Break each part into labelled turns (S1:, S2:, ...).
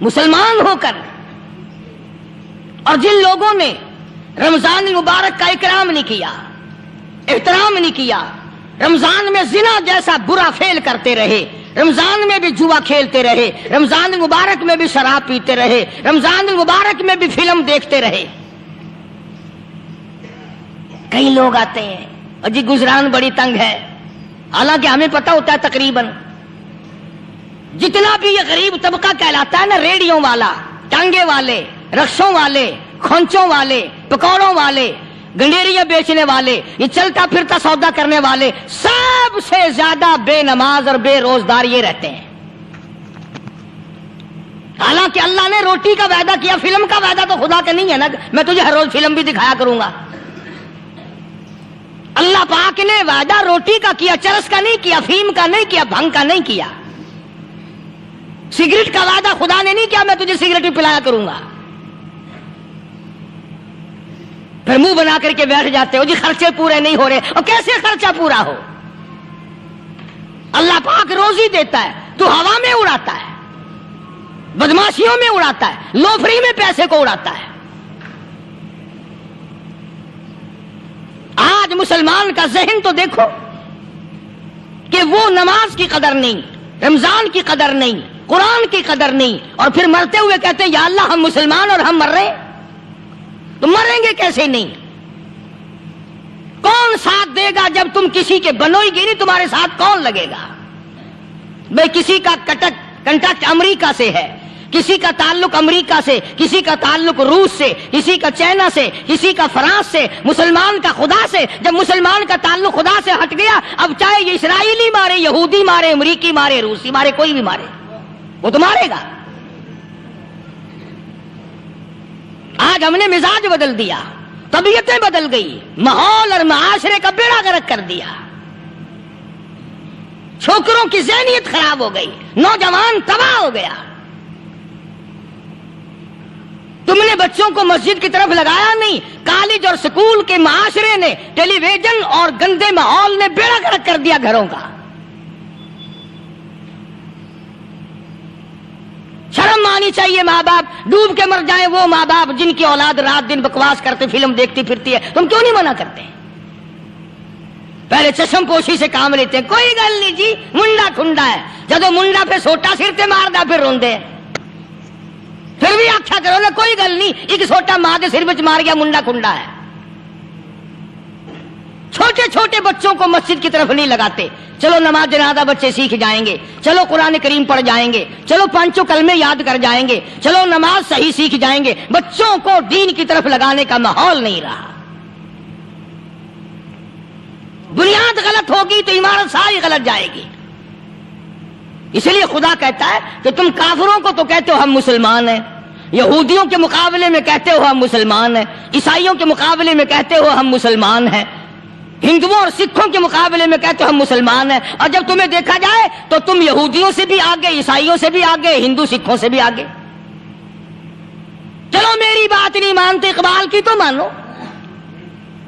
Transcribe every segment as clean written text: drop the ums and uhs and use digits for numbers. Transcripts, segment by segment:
S1: مسلمان ہو کر، اور جن لوگوں نے رمضان المبارک کا اکرام نہیں کیا، احترام نہیں کیا، رمضان میں زنا جیسا برا فعل کرتے رہے، رمضان میں بھی جوا کھیلتے رہے، رمضان المبارک میں بھی شراب پیتے رہے، رمضان المبارک میں بھی فلم دیکھتے رہے. کئی لوگ آتے ہیں اور جی گزران بڑی تنگ ہے، حالانکہ ہمیں پتہ ہوتا ہے تقریباً جتنا بھی یہ غریب طبقہ کہلاتا ہے نا، ریڑیوں والا، ٹانگے والے، رکشوں والے، کھونچوں والے، پکوڑوں والے، گنڈیریاں بیچنے والے، یہ چلتا پھرتا سودا کرنے والے، سب سے زیادہ بے نماز اور بے روزدار یہ رہتے ہیں. حالانکہ اللہ نے روٹی کا وعدہ کیا، فلم کا وعدہ تو خدا کا نہیں ہے نا، میں تجھے ہر روز فلم بھی دکھایا کروں گا. اللہ پاک نے وعدہ روٹی کا کیا، چرس کا نہیں کیا، فیم کا نہیں کیا، بھنگ کا نہیں کیا. سگریٹ کا وعدہ خدا نے نہیں کیا میں تجھے سگریٹ بھی پلایا کروں گا. پھر منہ بنا کر کے بیٹھ جاتے ہو جی خرچے پورے نہیں ہو رہے. اور کیسے خرچہ پورا ہو؟ اللہ پاک روزی دیتا ہے، تو ہوا میں اڑاتا ہے، بدماشیوں میں اڑاتا ہے، لوفری میں پیسے کو اڑاتا ہے. آج مسلمان کا ذہن تو دیکھو کہ وہ نماز کی قدر نہیں، رمضان کی قدر نہیں، قرآن کی قدر نہیں، اور پھر مرتے ہوئے کہتے ہیں یا اللہ ہم مسلمان اور ہم مر رہے ہیں. تو مریں گے کیسے نہیں؟ کون ساتھ دے گا جب تم کسی کے بنو ہی گیری؟ تمہارے ساتھ کون لگے گا بھئی؟ کسی کا کنٹیکٹ امریکہ سے ہے، کسی کا تعلق امریکہ سے، کسی کا تعلق روس سے، کسی کا چائنا سے، کسی کا فرانس سے، مسلمان کا خدا سے. جب مسلمان کا تعلق خدا سے ہٹ گیا، اب چاہے یہ اسرائیلی مارے، یہودی مارے، امریکی مارے، روسی مارے، کوئی بھی مارے، وہ تو مارے گا. آج ہم نے مزاج بدل دیا، طبیعتیں بدل گئی، ماحول اور معاشرے کا بیڑا غرق کر دیا، چھوکروں کی ذہنیت خراب ہو گئی، نوجوان تباہ ہو گیا. تم نے بچوں کو مسجد کی طرف لگایا نہیں، کالج اور سکول کے معاشرے نے، ٹیلی ویژن اور گندے ماحول نے بیڑا غرق کر دیا گھروں کا. شرم آنی چاہیے. ماں باپ ڈوب کے مر جائیں، وہ ماں باپ جن کی اولاد رات دن بکواس کرتے فلم دیکھتی پھرتی ہے، تم کیوں نہیں منع کرتے؟ پہلے چشم پوشی سے کام لیتے ہیں، کوئی گل نہیں جی منڈا ٹھنڈا ہے. جدو منڈا پہ سوٹا سر تے مار دا پھر روندے، پھر بھی آخیا کرو نا کوئی گل نہیں، ایک سوٹا ماں دے سر وچ مار گیا، منڈا ٹھنڈا ہے. چھوٹے چھوٹے بچوں کو مسجد کی طرف نہیں لگاتے. چلو نماز جنازہ بچے سیکھ جائیں گے، چلو قرآن کریم پڑھ جائیں گے، چلو پانچوں کلمے یاد کر جائیں گے، چلو نماز صحیح سیکھ جائیں گے. بچوں کو دین کی طرف لگانے کا ماحول نہیں رہا. بنیاد غلط ہوگی تو عمارت ساری غلط جائے گی. اس لیے خدا کہتا ہے کہ تم کافروں کو تو کہتے ہو ہم مسلمان ہیں، یہودیوں کے مقابلے میں کہتے ہو ہم مسلمان ہیں، عیسائیوں کے مقابلے میں کہتے ہو ہم مسلمان ہیں، ہندوؤں اور سکھوں کے مقابلے میں کہتے ہو ہم مسلمان ہیں. اور جب تمہیں دیکھا جائے تو تم یہودیوں سے بھی آگے، عیسائیوں سے بھی آگے، ہندو سکھوں سے بھی آگے. چلو میری بات نہیں مانتے، اقبال کی تو مانو.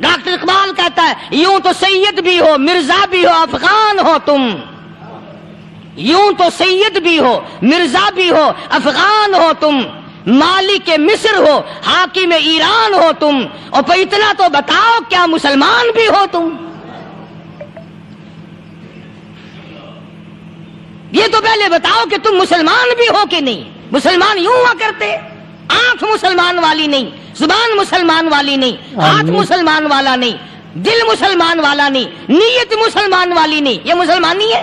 S1: ڈاکٹر اقبال کہتا ہے یوں تو سید بھی ہو، مرزا بھی ہو، افغان ہو تم. یوں تو سید بھی ہو، مرزا بھی ہو، افغان ہو تم، مالک مصر ہو، حاکم ایران ہو تم. اور پھر اتنا تو بتاؤ کیا مسلمان بھی ہو تم؟ یہ تو پہلے بتاؤ کہ تم مسلمان بھی ہو کہ نہیں. مسلمان یوں ہوا کرتے، آنکھ مسلمان والی نہیں، زبان مسلمان والی نہیں، ہاتھ مسلمان والا نہیں، دل مسلمان والا نہیں، نیت مسلمان والی نہیں. یہ مسلمانی ہے؟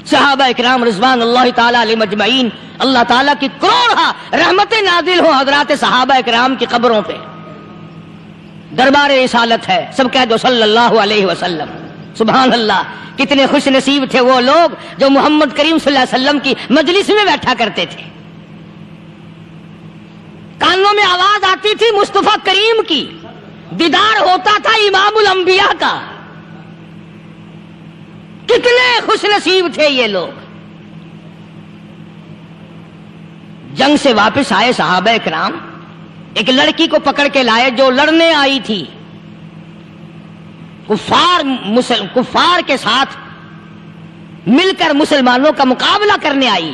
S1: صحابہ اکرام رضوان اللہ تعالی علیہ مجمعین، اللہ تعالیٰ کی کروڑہ رحمتیں نازل ہو حضرات صحابہ اکرام کی قبروں پہ. دربار رسالت ہے، سب کہہ دو صلی اللہ علیہ وسلم. سبحان اللہ، کتنے خوش نصیب تھے وہ لوگ جو محمد کریم صلی اللہ علیہ وسلم کی مجلس میں بیٹھا کرتے تھے. کانوں میں آواز آتی تھی مصطفیٰ کریم کی، دیدار ہوتا تھا امام الانبیاء کا. کتنے خوش نصیب تھے یہ لوگ. جنگ سے واپس آئے صحابہ کرام، ایک لڑکی کو پکڑ کے لائے جو لڑنے آئی تھی، کفار کے ساتھ مل کر مسلمانوں کا مقابلہ کرنے آئی.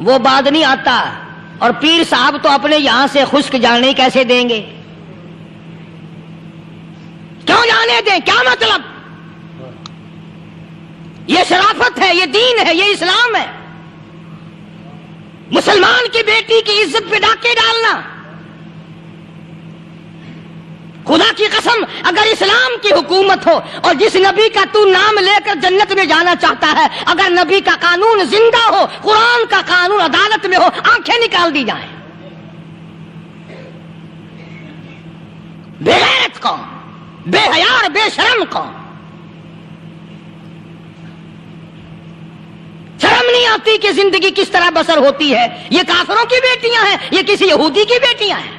S1: وہ بعد نہیں آتا، اور پیر صاحب تو اپنے یہاں سے خشک جانے کیسے دیں گے؟ کیوں جانے دیں؟ کیا مطلب؟ یہ شرافت ہے، یہ دین ہے، یہ اسلام ہے۔ مسلمان کی بیٹی کی عزت پہ ڈاکے ڈالنا، خدا کی قسم اگر اسلام کی حکومت ہو اور جس نبی کا تو نام لے کر جنت میں جانا چاہتا ہے، اگر نبی کا قانون زندہ ہو، قرآن کا قانون عدالت میں ہو، آنکھیں نکال دی جائیں۔ بے غیرت قوم، بے حیا اور بے شرم قوم، شرم نہیں آتی کہ زندگی کس طرح بسر ہوتی ہے۔ یہ کافروں کی بیٹیاں ہیں، یہ کسی یہودی کی بیٹیاں ہیں۔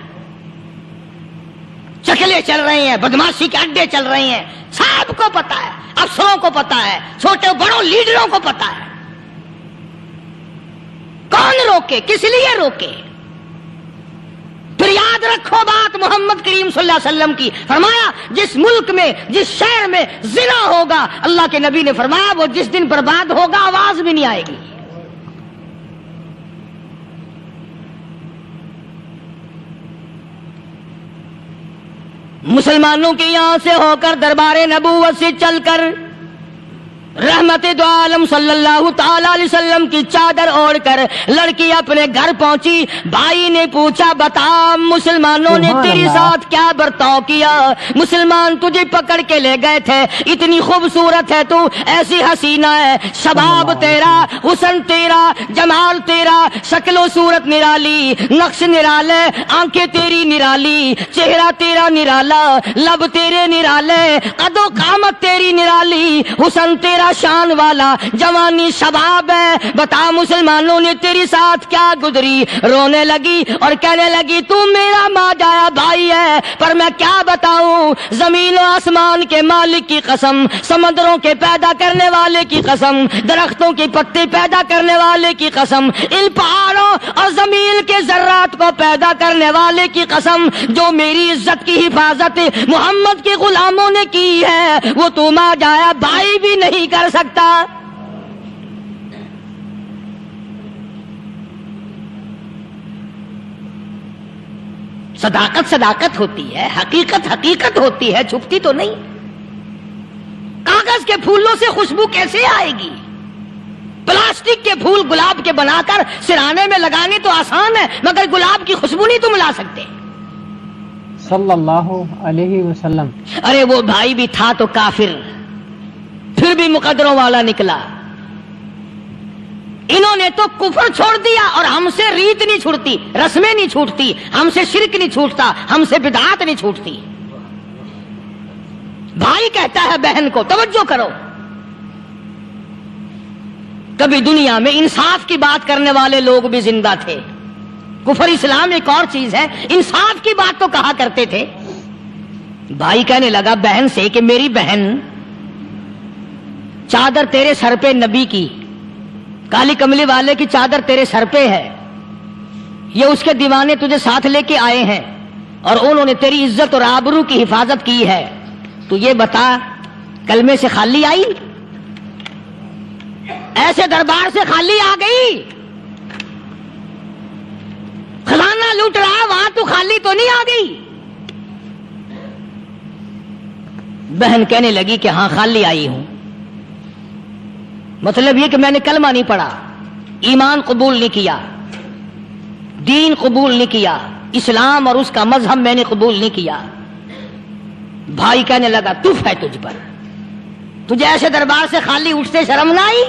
S1: چکلے چل رہے ہیں، بدماشی کے اڈے چل رہے ہیں، سب کو پتا ہے، افسروں کو پتا ہے، چھوٹے بڑوں لیڈروں کو پتا ہے۔ کون روکے؟ کس لیے روکے؟ پھر یاد رکھو بات محمد کریم صلی اللہ علیہ وسلم کی، فرمایا جس ملک میں، جس شہر میں زنا ہوگا، اللہ کے نبی نے فرمایا وہ جس دن برباد ہوگا آواز بھی نہیں آئے گی۔ مسلمانوں کے یہاں سے ہو کر دربار نبوت سے چل کر رحمت دو عالم صلی اللہ تعالی علیہ وسلم کی چادر اوڑھ کر لڑکی اپنے گھر پہنچی۔ بھائی نے پوچھا بتا مسلمانوں نے تیری ساتھ کیا برتاؤ کیا؟ مسلمان تجھے پکڑ کے لے گئے تھے، اتنی خوبصورت ہے تو، ایسی حسینہ ہے، شباب تیرا، حسن تیرا، جمال تیرا، شکل و صورت نرالی، نقش نرالے، آنکھیں تیری نرالی، چہرہ تیرا نرالا، لب تیرے نرالے، قد و قامت تیری نرالی، حسن تیرا شان والا، جوانی شباب ہے، بتا مسلمانوں نے تیری ساتھ کیا گزری؟ رونے لگی اور کہنے لگی تو میرا ماں جایا بھائی ہے، پر میں کیا بتاؤں، زمین و آسمان کے مالک کی قسم، سمندروں کے پیدا کرنے والے کی قسم، درختوں کے پتے پیدا کرنے والے کی قسم، ان پہاڑوں اور زمین کے ذرات کو پیدا کرنے والے کی قسم، جو میری عزت کی حفاظت محمد کے غلاموں نے کی ہے، وہ تو ماں جایا بھائی بھی نہیں کر سکتا۔ صداقت صداقت ہوتی ہے، حقیقت حقیقت ہوتی ہے، چھپتی تو نہیں۔ کاغذ کے پھولوں سے خوشبو کیسے آئے گی؟ پلاسٹک کے پھول گلاب کے بنا کر سرانے میں لگانے تو آسان ہے، مگر گلاب کی خوشبو نہیں تم لا سکتے۔
S2: صلی اللہ علیہ وسلم۔
S1: ارے وہ بھائی بھی تھا تو کافر، پھر بھی مقدروں والا نکلا۔ انہوں نے تو کفر چھوڑ دیا، اور ہم سے ریت نہیں چھوٹتی، رسمیں نہیں چھوٹتی، ہم سے شرک نہیں چھوٹتا، ہم سے بدعات نہیں چھوٹتی۔ بھائی کہتا ہے بہن کو، توجہ کرو، کبھی دنیا میں انصاف کی بات کرنے والے لوگ بھی زندہ تھے۔ کفر اسلام ایک اور چیز ہے، انصاف کی بات تو کہا کرتے تھے۔ بھائی کہنے لگا بہن سے کہ میری بہن، چادر تیرے سر پہ نبی کی، کالی کملی والے کی چادر تیرے سر پہ ہے، یہ اس کے دیوانے تجھے ساتھ لے کے آئے ہیں، اور انہوں نے تیری عزت اور آبرو کی حفاظت کی ہے، تو یہ بتا کلمے سے خالی آئی؟ ایسے دربار سے خالی آ گئی؟ خزانہ لوٹ رہا ہے وہاں تو خالی تو نہیں آ گئی؟ بہن کہنے لگی کہ ہاں خالی آئی ہوں، مطلب یہ کہ میں نے کلمہ نہیں پڑھا، ایمان قبول نہیں کیا، دین قبول نہیں کیا، اسلام اور اس کا مذہب میں نے قبول نہیں کیا۔ بھائی کہنے لگا تف ہے تجھ پر، تجھے ایسے دربار سے خالی اٹھتے شرم نہ آئی؟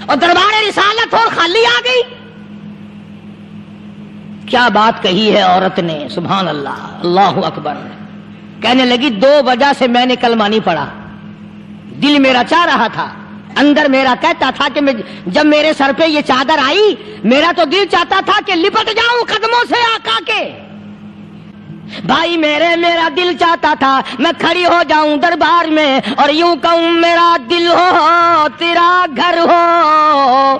S1: اور دربار رسالت اور خالی آ گئی؟ کیا بات کہی ہے عورت نے، سبحان اللہ، اللہ اکبر۔ کہنے لگی دو وجہ سے میں نے کلمہ نہیں پڑھا، دل میرا چاہ رہا تھا، اندر میرا کہتا تھا کہ جب میرے سر پہ یہ چادر آئی، میرا تو دل چاہتا تھا کہ لپٹ جاؤں قدموں سے آقا کے۔ بھائی میرا دل چاہتا تھا میں کھڑی ہو جاؤں دربار میں اور یوں کہوں میرا دل ہو تیرا گھر ہو،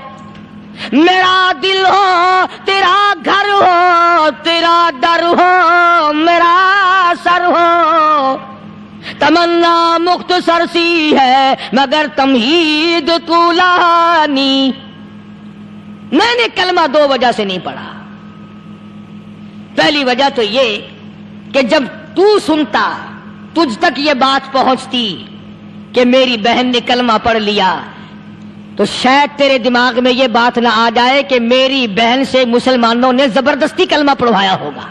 S1: میرا دل ہو تیرا گھر ہو، تیرا در ہو میرا سر ہو۔ تمنا مختصر سی ہے مگر تمہید طولانی، میں نے کلمہ دو وجہ سے نہیں پڑھا. پہلی وجہ تو یہ کہ جب تو سنتا، تجھ تک یہ بات پہنچتی کہ میری بہن نے کلمہ پڑھ لیا، تو شاید تیرے دماغ میں یہ بات نہ آ جائے کہ میری بہن سے مسلمانوں نے زبردستی کلمہ پڑھوایا ہوگا.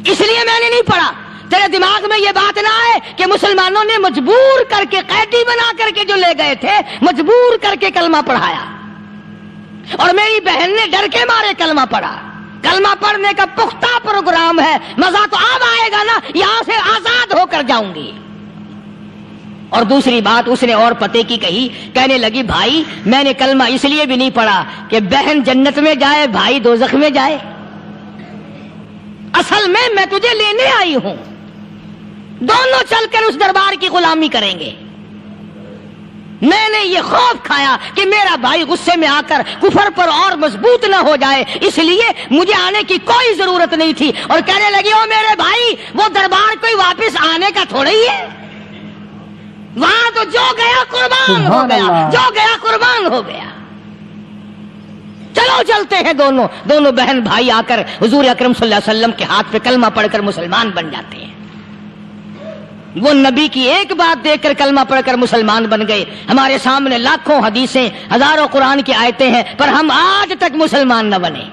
S1: اس لیے میں نے نہیں پڑھا. تیرے دماغ میں یہ بات نہ آئے کہ مسلمانوں نے مجبور کر کے، قیدی بنا کر کے جو لے گئے تھے، مجبور کر کے کلمہ پڑھایا، اور میری بہن نے ڈر کے مارے کلمہ پڑھا. کلمہ پڑھنے کا پختہ پروگرام ہے. مزہ تو اب آئے گا نا، یہاں سے آزاد ہو کر جاؤں گی. اور دوسری بات اس نے اور پتے کی کہی، کہنے لگی بھائی میں نے کلمہ اس لیے بھی نہیں پڑھا کہ بہن جنت میں جائے بھائی دوزخ میں جائے. اصل میں تجھے لینے آئی ہوں، دونوں چل کر اس دربار کی غلامی کریں گے. میں نے یہ خوف کھایا کہ میرا بھائی غصے میں آ کر کفر پر اور مضبوط نہ ہو جائے، اس لیے مجھے آنے کی کوئی ضرورت نہیں تھی. اور کہنے لگی او میرے بھائی، وہ دربار کوئی واپس آنے کا تھوڑا ہی ہے، وہاں تو جو گیا قربان ہو گیا، جو گیا قربان ہو گیا. چلو چلتے ہیں. دونوں بہن بھائی آ کر حضور اکرم صلی اللہ علیہ وسلم کے ہاتھ پہ کلمہ پڑھ کر مسلمان بن جاتے ہیں. وہ نبی کی ایک بات دیکھ کر کلمہ پڑھ کر مسلمان بن گئے. ہمارے سامنے لاکھوں حدیثیں، ہزاروں قرآن کی آیتیں ہیں، پر ہم آج تک مسلمان نہ بنے.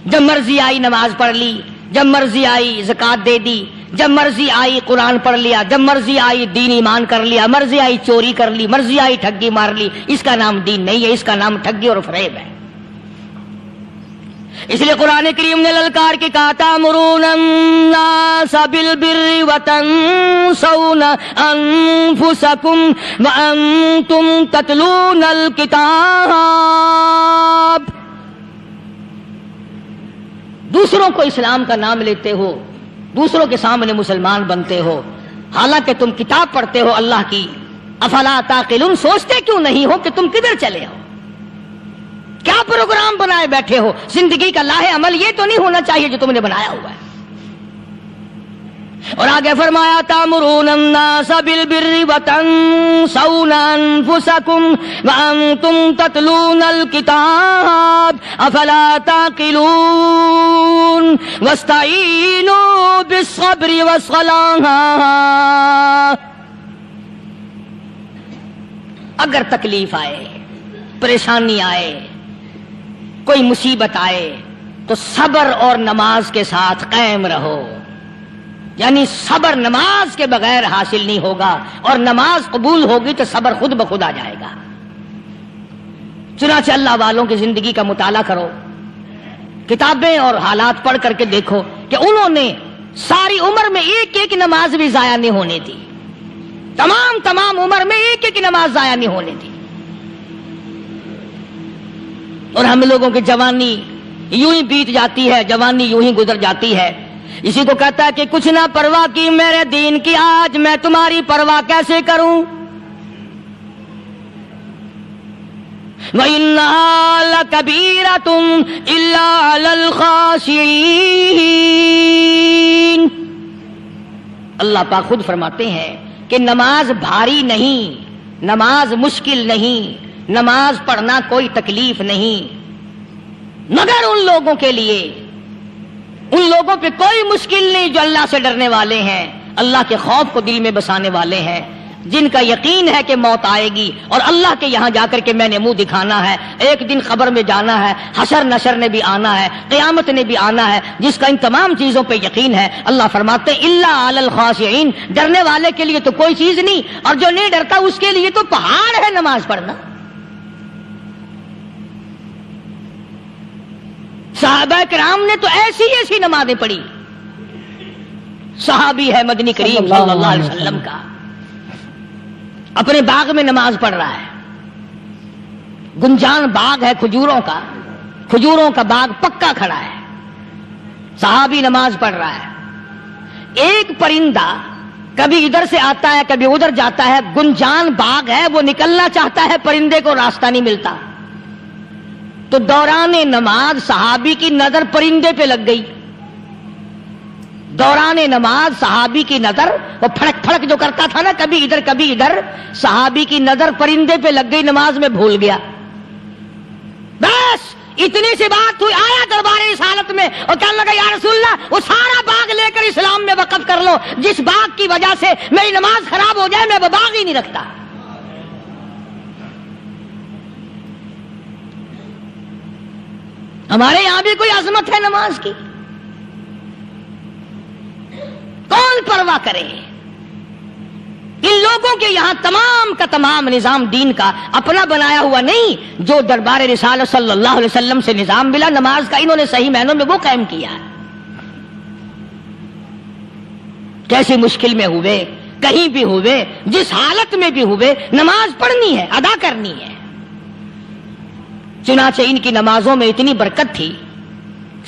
S1: جب مرضی آئی نماز پڑھ لی، جب مرضی آئی زکوٰۃ دے دی، جب مرضی آئی قرآن پڑھ لیا، جب مرضی آئی دین ایمان کر لیا، مرضی آئی چوری کر لی، مرضی آئی ٹھگی مار لی. اس کا نام دین نہیں ہے، اس کا نام ٹھگی اور فریب ہے. اس لیے قرآن کریم نے للکار کے کہا تَأْمُرُونَ النَّاسَ بِالْبِرِّ وَتَنْسَوْنَ أَنفُسَكُمْ وَأَنْتُمْ تَتْلُونَ الْكِتَابَ. دوسروں کو اسلام کا نام لیتے ہو، دوسروں کے سامنے مسلمان بنتے ہو، حالانکہ تم کتاب پڑھتے ہو اللہ کی. افلا تعقلون، سوچتے کیوں نہیں ہو کہ تم کدھر چلے ہو؟ کیا پروگرام بنائے بیٹھے ہو؟ زندگی کا لاہ عمل یہ تو نہیں ہونا چاہیے جو تم نے بنایا ہوا ہے. اور آگے فرمایا تَأْمُرُونَ النَّاسَ بِالْبِرِّ وَتَنْسَوْنَ أَنفُسَكُمْ وَأَنْتُمْ تَتْلُونَ الْكِتَابَ أَفَلَا تَعْقِلُونَ وَاسْتَعِينُوا بِالصَّبْرِ وَالصَّلَاةِ. اگر تکلیف آئے، پریشانی آئے، کوئی مصیبت آئے تو صبر اور نماز کے ساتھ قائم رہو. یعنی صبر نماز کے بغیر حاصل نہیں ہوگا، اور نماز قبول ہوگی تو صبر خود بخود آ جائے گا. چنانچہ اللہ والوں کی زندگی کا مطالعہ کرو، کتابیں اور حالات پڑھ کر کے دیکھو کہ انہوں نے ساری عمر میں ایک ایک نماز بھی ضائع نہیں ہونے دی. تمام عمر میں ایک ایک نماز ضائع نہیں ہونے دی. اور ہم لوگوں کی جوانی یوں ہی بیت جاتی ہے، جوانی یوں ہی گزر جاتی ہے. اسی کو کہتا ہے کہ کچھ نہ پرواہ کی میرے دین کی، آج میں تمہاری پرواہ کیسے کروں. وَإِنَّهَا لَكَبِيرَةٌ إِلَّا عَلَى الْخَاشِعِينَ. اللہ پاک خود فرماتے ہیں کہ نماز بھاری نہیں، نماز مشکل نہیں، نماز پڑھنا کوئی تکلیف نہیں، مگر ان لوگوں کے لیے، ان لوگوں پہ کوئی مشکل نہیں جو اللہ سے ڈرنے والے ہیں، اللہ کے خوف کو دل میں بسانے والے ہیں، جن کا یقین ہے کہ موت آئے گی اور اللہ کے یہاں جا کر کے میں نے منہ دکھانا ہے، ایک دن قبر میں جانا ہے، حشر نشر نے بھی آنا ہے، قیامت نے بھی آنا ہے، جس کا ان تمام چیزوں پہ یقین ہے. اللہ فرماتے ہیں الا علی الخاشعین، ڈرنے والے کے لیے تو کوئی چیز نہیں، اور جو نہیں ڈرتا اس کے لیے تو پہاڑ ہے نماز پڑھنا. صحابہ کرام نے تو ایسی نمازیں پڑھی. صحابی ہے مدنی کریم صلی اللہ علیہ وسلم کا، اپنے باغ میں نماز پڑھ رہا ہے. گنجان باغ ہے کھجوروں کا باغ پکا کھڑا ہے. صحابی نماز پڑھ رہا ہے. ایک پرندہ کبھی ادھر سے آتا ہے کبھی ادھر جاتا ہے. گنجان باغ ہے، وہ نکلنا چاہتا ہے، پرندے کو راستہ نہیں ملتا. تو دوران نماز صحابی کی نظر پرندے پہ لگ گئی. دوران نماز صحابی کی نظر، وہ پھڑک پھڑک جو کرتا تھا نا، کبھی ادھر کبھی ادھر، صحابی کی نظر پرندے پہ لگ گئی، نماز میں بھول گیا. بس اتنی سی بات ہوئی، آیا دربار رسالت میں اور کہنے لگا یا رسول اللہ وہ سارا باغ لے کر اسلام میں وقف کر لو، جس باغ کی وجہ سے میری نماز خراب ہو جائے میں وہ باغ ہی نہیں رکھتا. ہمارے یہاں بھی کوئی عظمت ہے نماز کی؟ کون پرواہ کرے؟ ان لوگوں کے یہاں تمام کا تمام نظام دین کا اپنا بنایا ہوا نہیں، جو دربار رسالت صلی اللہ علیہ وسلم سے نظام ملا نماز کا، انہوں نے صحیح معنوں میں وہ قائم کیا. کیسی مشکل میں ہوئے، کہیں بھی ہوئے، جس حالت میں بھی ہوئے، نماز پڑھنی ہے، ادا کرنی ہے. چنانچہ ان کی نمازوں میں اتنی برکت تھی.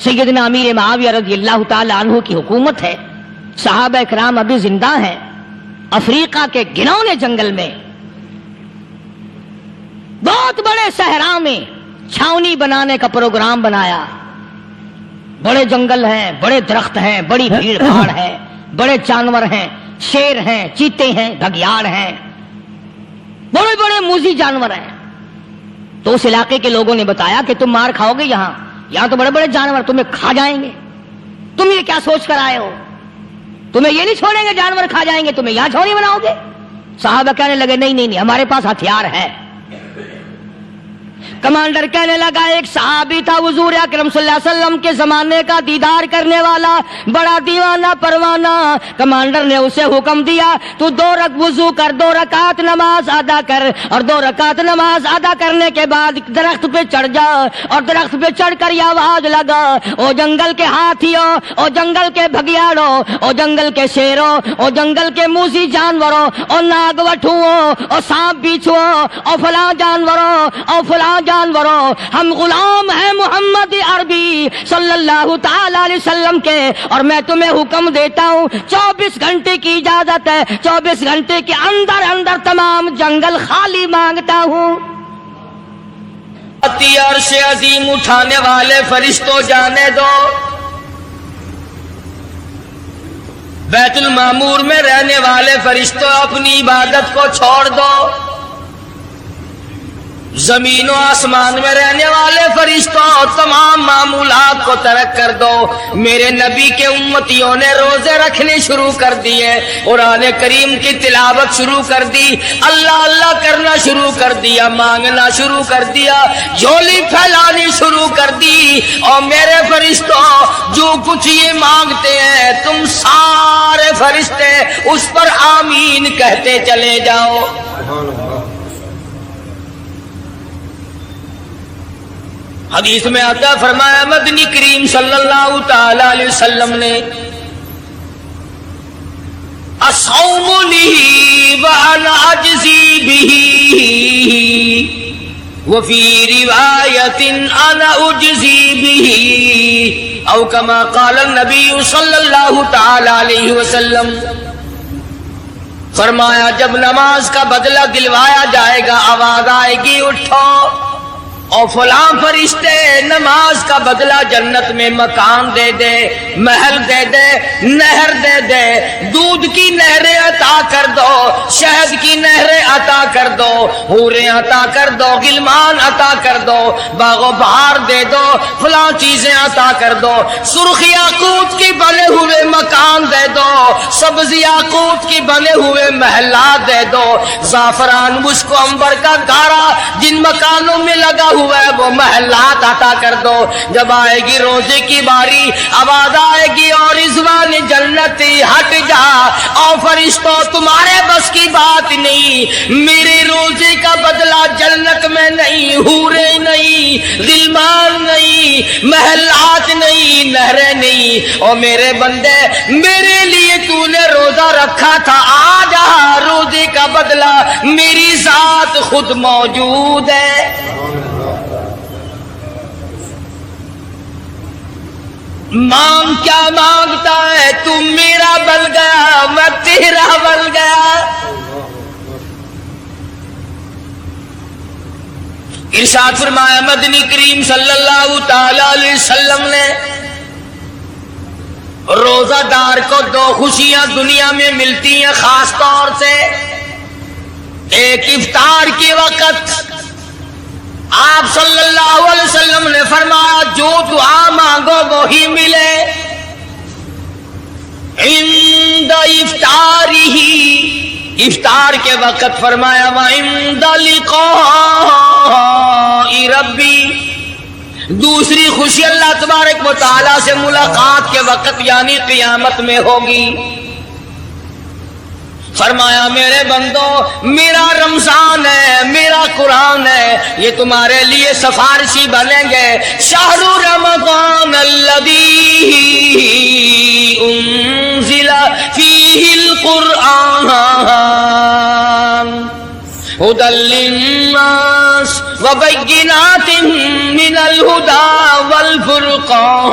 S1: سیدنا امیر معاویہ رضی اللہ تعالی عنہ کی حکومت ہے، صحابہ کرام ابھی زندہ ہیں. افریقہ کے گھنونے جنگل میں، بہت بڑے صحرا میں چھاونی بنانے کا پروگرام بنایا. بڑے جنگل ہیں، بڑے درخت ہیں، بڑی بھیڑ بھاڑ ہے، بڑے جانور ہیں، شیر ہیں، چیتے ہیں، گھگیاڑ ہیں، بڑے بڑے موذی جانور ہیں. تو اس علاقے کے لوگوں نے بتایا کہ تم مار کھاؤ گے، یہاں تو بڑے بڑے جانور تمہیں کھا جائیں گے، تم یہ کیا سوچ کر آئے ہو؟ تمہیں یہ نہیں چھوڑیں گے، جانور کھا جائیں گے، تمہیں یہاں چھوڑی بناؤ گے؟ صحابہ کہنے لگے نہیں، ہمارے پاس ہتھیار ہے. کمانڈر کہنے لگا، ایک صحابی تھا حضور اکرم صلی اللہ علیہ وسلم کے زمانے کا دیدار کرنے والا، بڑا دیوانہ پروانہ. کمانڈر نے اسے حکم دیا تو 2 وضو کر، 2 رکعت نماز ادا کر، اور 2 رکعت نماز ادا کرنے کے بعد درخت پہ چڑھ جا، اور درخت پہ چڑھ کر یہ آواز لگا، او جنگل کے ہاتھیوں، او جنگل کے بھگیاڑوں، او جنگل کے شیروں، او جنگل کے موذی جانوروں، او ناگ وٹھوؤں، او سانپ بیچھوؤں، او فلاں جانوروں، او فلاں جانوروں، ہم غلام ہیں محمد عربی صلی اللہ تعالی علیہ وسلم کے، اور میں تمہیں حکم دیتا ہوں 24 گھنٹے کی اجازت ہے، 24 گھنٹے کے اندر تمام جنگل خالی مانگتا ہوں.
S3: عرش عظیم اٹھانے والے فرشتوں جانے دو، بیت المعمور میں رہنے والے فرشتوں اپنی عبادت کو چھوڑ دو، زمین و آسمان میں رہنے والے فرشتوں تمام معمولات کو ترک کر دو. میرے نبی کے امتیوں نے روزے رکھنے شروع کر دیے، قرآن کریم کی تلاوت شروع کر دی، اللہ اللہ کرنا شروع کر دیا، مانگنا شروع کر دیا، جھولی پھیلانی شروع کر دی. اور میرے فرشتوں جو کچھ یہ مانگتے ہیں تم سارے فرشتے اس پر آمین کہتے چلے جاؤ. حدیث میں آتا فرمایا مدنی کریم صلی اللہ تعالی علیہ وسلم نے الصوم لی وانا اجزی بہ وفی روایت انا اجزی بہ او کما قال النبی صلی اللہ تعالی علیہ وسلم. فرمایا جب نماز کا بدلہ دلوایا جائے گا آواز آئے گی اٹھو اور فلاں فرشتے نماز کا بدلہ جنت میں مکان دے دے، محل دے دے، نہر دے دے، دودھ کی نہریں عطا کر دو، شہد کی نہریں عطا کر دو، حوریں عطا کر دو، غلمان عطا کر دو، باغ و بہار دے دو، فلاں چیزیں عطا کر دو، سرخ یاقوت کی بنے ہوئے مکان دے دو، سبز یاقوت کی بنے ہوئے محلات دے دو، زعفران مشک و عنبر کا گارا جن مکانوں میں لگا ہوا ہے وہ محلات عطا کر دو. جب آئے گی روزے کی باری آواز آئے گی اور رضوان جنتی ہٹ جا، اور فرشتوں تمہارے بس کی بات نہیں، میرے روزے کا بدلہ جنت میں نہیں، حوریں نہیں، غلمان نہیں، محلات نہیں، نہریں نہیں. اور میرے بندے میرے لیے تو نے روزہ رکھا تھا، آ جا روزے کا بدلہ میری ذات خود موجود ہے. مانگ کیا مانگتا ہے، تم میرا بن گیا میں تیرا بن گیا. ارشاد فرمایا مدنی کریم صلی اللہ تعالی علیہ وسلم نے روزہ دار کو دو خوشیاں دنیا میں ملتی ہیں خاص طور سے. ایک افطار کے وقت آپ صلی اللہ علیہ وسلم نے فرمایا جو دعا مانگو وہی ملے. عند افطارہ، افطار کے وقت فرمایا وعند لقاء ربی. دوسری خوشی اللہ تبارک و تعالی سے ملاقات کے وقت یعنی قیامت میں ہوگی. فرمایا میرے بندو میرا رمضان ہے، میرا قرآن ہے، یہ تمہارے لیے سفارشی بنیں گے. شہر رمضان الذی انزل فیہ القرآن ہدی للناس وبینات من الہدی والفرقان.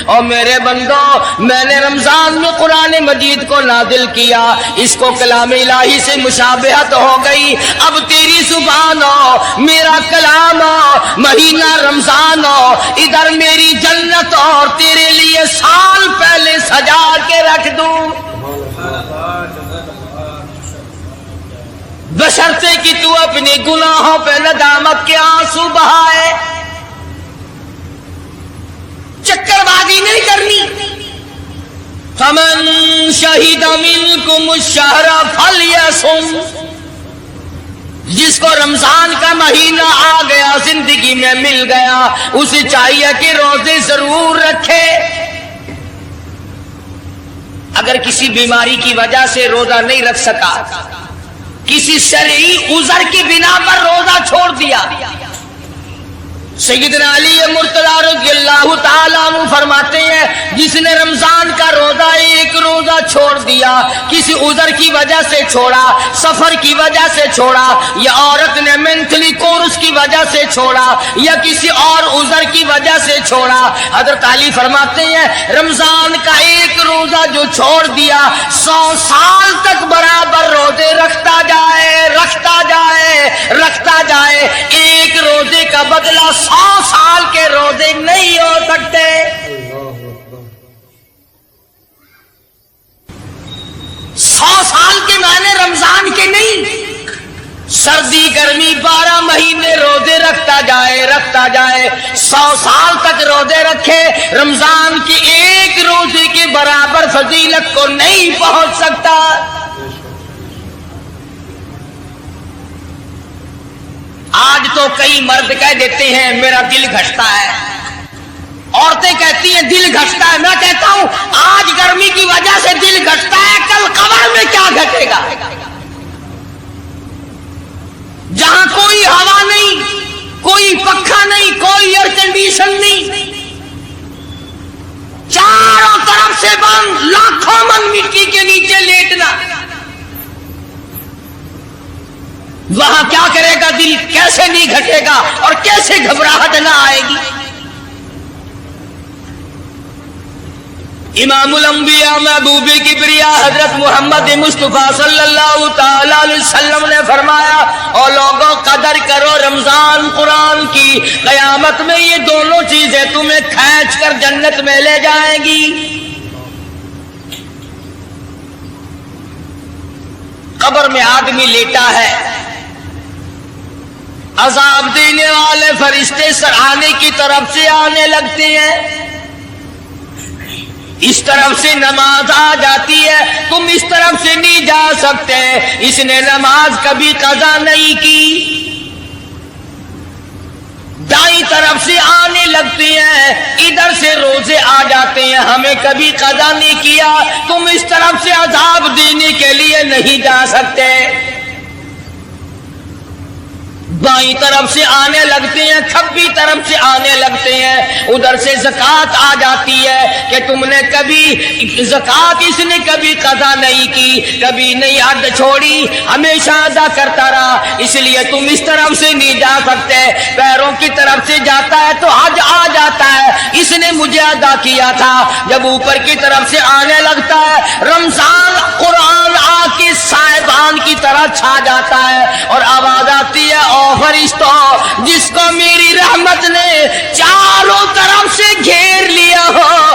S3: اور میرے بندو میں نے رمضان میں قرآن مجید کو نازل کیا، اس کو کلام الہی سے مشابہت ہو گئی. اب تیری زبان ہو، میرا کلام ہو، مہینہ رمضان ہو، ادھر میری جنت اور تیرے لیے سال پہلے سجا کے رکھ دوں. بشرطے کہ تو اپنے گناہوں پہ ندامت کے آنسو بہائے. چکر بازی نہیں کرنی. فمن شہد منکم الشہر فلیصم. جس کو رمضان کا مہینہ آ گیا، زندگی میں مل گیا، اسے چاہیے کہ روزے ضرور رکھے. اگر کسی بیماری کی وجہ سے روزہ نہیں رکھ سکا، کسی شرعی عذر کی بنا پر روزہ چھوڑ دیا، سیدنا علی مرتضی رضی اللہ تعالیٰ عنہ فرماتے ہیں جس نے رمضان کا روزہ ایک روزہ چھوڑ دیا، کسی عذر کی وجہ سے چھوڑا، سفر کی وجہ سے چھوڑا، یا عورت نے مینٹلی کورس کی وجہ سے چھوڑا، یا کسی اور عذر کی وجہ سے چھوڑا، حضرت علی فرماتے ہیں رمضان کا ایک روزہ جو چھوڑ دیا 100 سال تک برابر روزے رکھتا جائے رکھتا جائے رکھتا جائے. ایک روزے کا بدلہ 100 سال کے روزے نہیں ہو سکتے. 100 سال کے معنی رمضان کے نہیں. سردی گرمی 12 مہینے روزے رکھتا جائے 100 سال تک روزے رکھے، رمضان کے ایک روزے کے برابر فضیلت کو نہیں پہنچ سکتا. آج تو کئی مرد کہہ دیتے ہیں میرا دل گھٹتا ہے، عورتیں کہتی ہیں دل گھٹتا ہے. میں کہتا ہوں آج گرمی کی وجہ سے دل گھٹتا ہے، کل قبر میں کیا گھٹے گا؟ جہاں کوئی ہوا نہیں، کوئی پنکھا نہیں، کوئی ایئر کنڈیشن نہیں، چاروں طرف سے بند، لاکھوں من مٹی کے نیچے لیٹنا، وہاں کیا کرے گا دل؟ کیسے نہیں گھٹے گا اور کیسے گھبراہٹ نہ آئے گی؟ امام الانبیاء محبوب کبریا حضرت محمد مصطفیٰ صلی اللہ تعالی علیہ وسلم نے فرمایا اور لوگوں قدر کرو رمضان قرآن کی، قیامت میں یہ دونوں چیزیں تمہیں کھینچ کر جنت میں لے جائیں گی. قبر میں آدمی لیٹا ہے، عذاب دینے والے فرشتے سرانے کی طرف سے آنے لگتے ہیں، اس طرف سے نماز آ جاتی ہے، تم اس طرف سے نہیں جا سکتے، اس نے نماز کبھی قضا نہیں کی. دائیں طرف سے آنے لگتی ہیں، ادھر سے روزے آ جاتے ہیں، ہمیں کبھی قضا نہیں کیا، تم اس طرف سے عذاب دینے کے لیے نہیں جا سکتے. بائیں طرف سے آنے لگتے ہیں، کھبی طرف سے آنے لگتے ہیں، ادھر سے زکوٰۃ آ جاتی ہے کہ تم نے کبھی زکوٰۃ اس نے کبھی قضا نہیں کی، کبھی نہیں حد چھوڑی، ہمیشہ ادا کرتا رہا، اس لیے تم اس طرف سے نہیں جا سکتے. پیروں کی طرف سے جاتا ہے تو حج آ جاتا ہے، اس نے مجھے ادا کیا تھا. جب اوپر کی طرف سے آنے لگتا ہے، رمضان قرآن آ کے صاحبان کی طرح چھا جاتا ہے اور آواز آتی ہے او فرشتوں جس کو میری رحمت نے چاروں طرف سے گھیر لیا ہو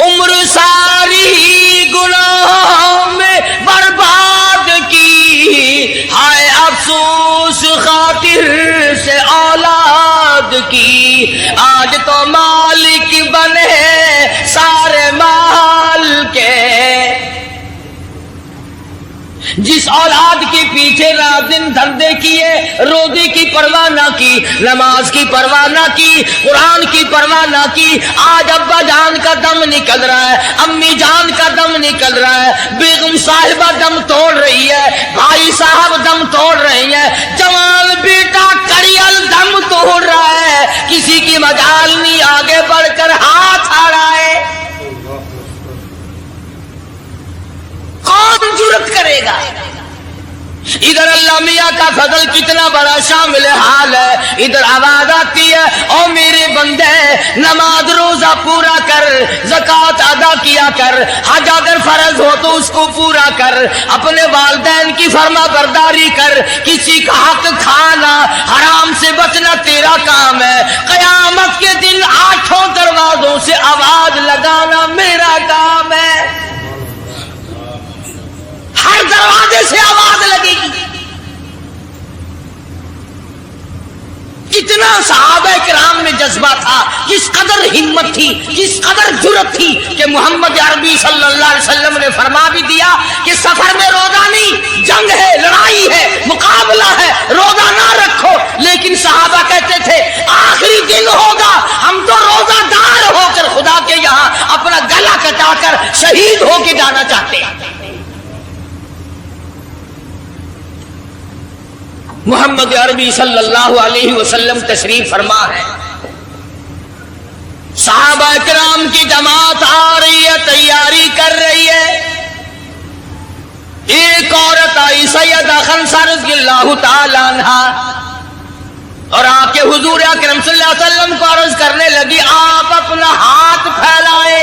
S3: عمر ساری گناہوں میں برباد کی، ہائے افسوس خاطر سے اولاد کی، آج تو مالک بنے سارے مال کے۔ جس اولاد کے پیچھے رات دن دھندے کیے، روزے کی پرواہ نہ کی، نماز کی پرواہ نہ کی، قرآن کی پرواہ نہ کی، آج ابا جان کا دم نکل رہا ہے، امی جان کا دم نکل رہا ہے، بیگم صاحبہ دم توڑ رہی ہے، بھائی صاحب دم توڑ رہی ہے، جوان بیٹا کڑیل دم توڑ رہا ہے، کسی کی مجال نہیں آگے بڑھ کر ہاتھ آ رہا ہے۔ کون جرت کرے گا؟ ادھر اللہ میاں کا فضل کتنا بڑا شامل حال ہے، ادھر آواز آتی ہے او میرے بندے نماز روزہ پورا کر، زکوٰۃ ادا کیا کر، حج اگر فرض ہو تو اس کو پورا کر، اپنے والدین کی فرما برداری کر، کسی کا حق کھانا حرام سے بچنا تیرا کام ہے، قیامت کے دن 8 دروازوں سے آواز لگانا میرا کام ہے، ہر دروازے سے آواز لگے گی۔ کتنا صحابہ کرام میں جذبہ تھا، کس قدر ہمت تھی، کس قدر جرأت تھی کہ محمد عربی صلی اللہ علیہ وسلم نے فرما بھی دیا کہ سفر میں روزہ نہیں، جنگ ہے، لڑائی ہے، مقابلہ ہے، روزہ نہ رکھو، لیکن صحابہ کہتے تھے آخری دن ہوگا ہم تو روزہ دار ہو کر خدا کے یہاں اپنا گلا کٹا کر شہید ہو کے جانا چاہتے ہیں۔ محمد عربی صلی اللہ علیہ وسلم تشریف فرما ہے، صحابہ کرام کی جماعت آ رہی ہے، تیاری کر رہی ہے، ایک عورت آئی سیدہ خنسہ رضی اللہ تعالی عنہا اور آ کے حضور اکرم صلی اللہ علیہ وسلم کو عرض کرنے لگی آپ اپنا ہاتھ پھیلائے۔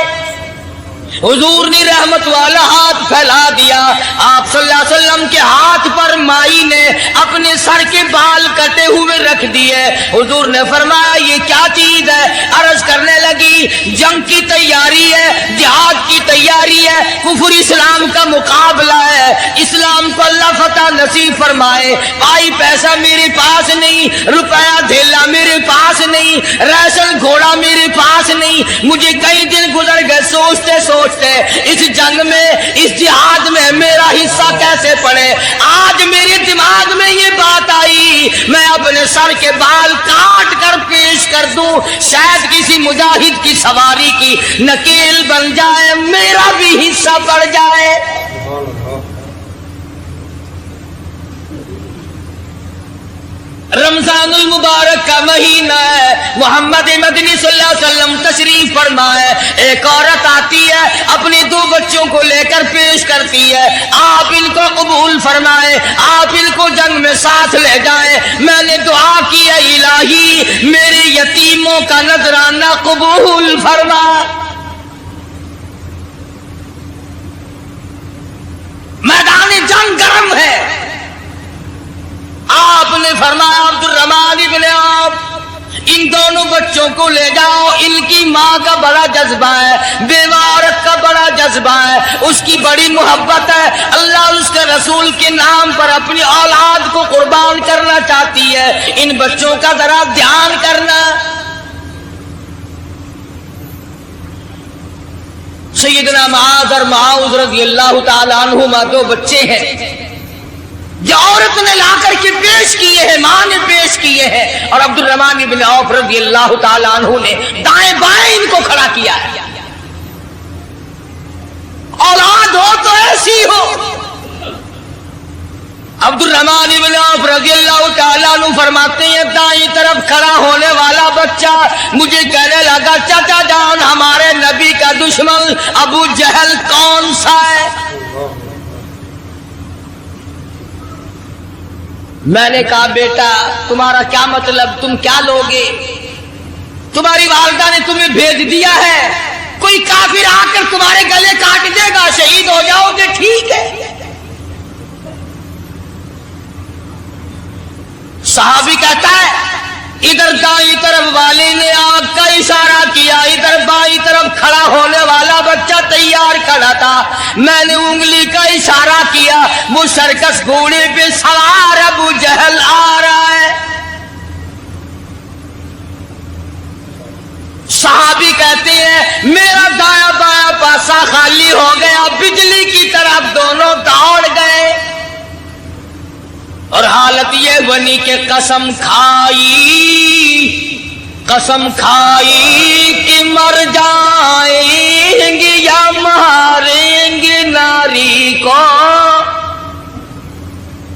S3: حضور نے رحمت والا ہاتھ پھیلا دیا، آپ صلی اللہ علیہ وسلم کے ہاتھ پر مائی نے اپنے سر کے بال کٹے ہوئے رکھ دیے۔ حضور نے فرمایا یہ کیا چیز ہے؟ عرض کرنے لگی جنگ کی تیاری ہے، جہاد کی تیاری ہے، کفر اسلام کا مقابلہ ہے، اسلام کو اللہ فتح نصیب فرمائے۔ بھائی پیسہ میرے پاس نہیں، روپیہ دھیلا میرے پاس نہیں، ریشن گھوڑا میرے پاس نہیں، مجھے کئی دن گزر گئے سوچتے سوچتے اس جنگ میں، اس جہاد میں میرا حصہ کیسے پڑے۔ آج میرے دماغ میں یہ بات آئی میں اپنے سر کے بال کاٹ کر پیش کر دوں، شاید کسی مجاہد کی سواری کی نکیل بن جائے، میرا بھی حصہ پڑ جائے۔ رمضان المبارک کا مہینہ ہے، محمد مدنی صلی اللہ علیہ وسلم تشریف فرمائے، ایک عورت آتی ہے اپنے 2 بچوں کو لے کر پیش کرتی ہے، آپ ان کو قبول فرمائے، آپ ان کو جنگ میں ساتھ لے جائیں، میں نے دعا کی ہے الہی میرے یتیموں کا نذرانہ قبول فرما۔ میدان جنگ گرم ہے، آپ نے فرمایا عبد الرحمن ابن عوف ان دونوں بچوں کو لے جاؤ، ان کی ماں کا بڑا جذبہ ہے، بیوہ عورت کا بڑا جذبہ ہے، اس کی بڑی محبت ہے، اللہ اور اس کے رسول کے نام پر اپنی اولاد کو قربان کرنا چاہتی ہے، ان بچوں کا ذرا دھیان کرنا۔ سیدنا معاذ اور معاذ رضی اللہ تعالی عنہما 2 بچے ہیں جو عورت نے لا کر کے پیش کیے ہیں، ماں نے پیش کیے ہیں، اور عبد الرحمن بن عوف رضی اللہ تعالی عنہ نے دائیں بائیں ان کو کھڑا کیا ہے۔ اولاد ہو تو ایسی ہو۔ عبد الرحمن بن عوف رضی اللہ تعالی عنہ فرماتے ہیں دائیں طرف کھڑا ہونے والا بچہ مجھے کہنے لگا چچا جان ہمارے نبی کا دشمن ابو جہل کون سا ہے؟ میں نے کہا بیٹا تمہارا کیا مطلب، تم کیا لوگے؟ تمہاری والدہ نے تمہیں بھیج دیا ہے، کوئی کافر آ کر تمہارے گلے کاٹ دے گا، شہید ہو جاؤ گے، ٹھیک ہے۔ صحابی کہتا ہے ادھر دائیں طرف والے نے آگ کا اشارہ کیا، ادھر بائیں طرف کھڑا ہونے والا بچہ تیار کھڑا تھا، میں نے انگلی کا اشارہ کیا، وہ سرکس گھوڑے پہ سوار ابو جہل آ رہا ہے۔ صحابی کہتے ہیں میرا دایاں بایاں پاسا خالی ہو گیا، بجلی کی طرف دونوں دوڑ گئے، اور حالت یہ بنی کہ قسم کھائی کہ مر جائیں گے یا ماریں گے ناری کو،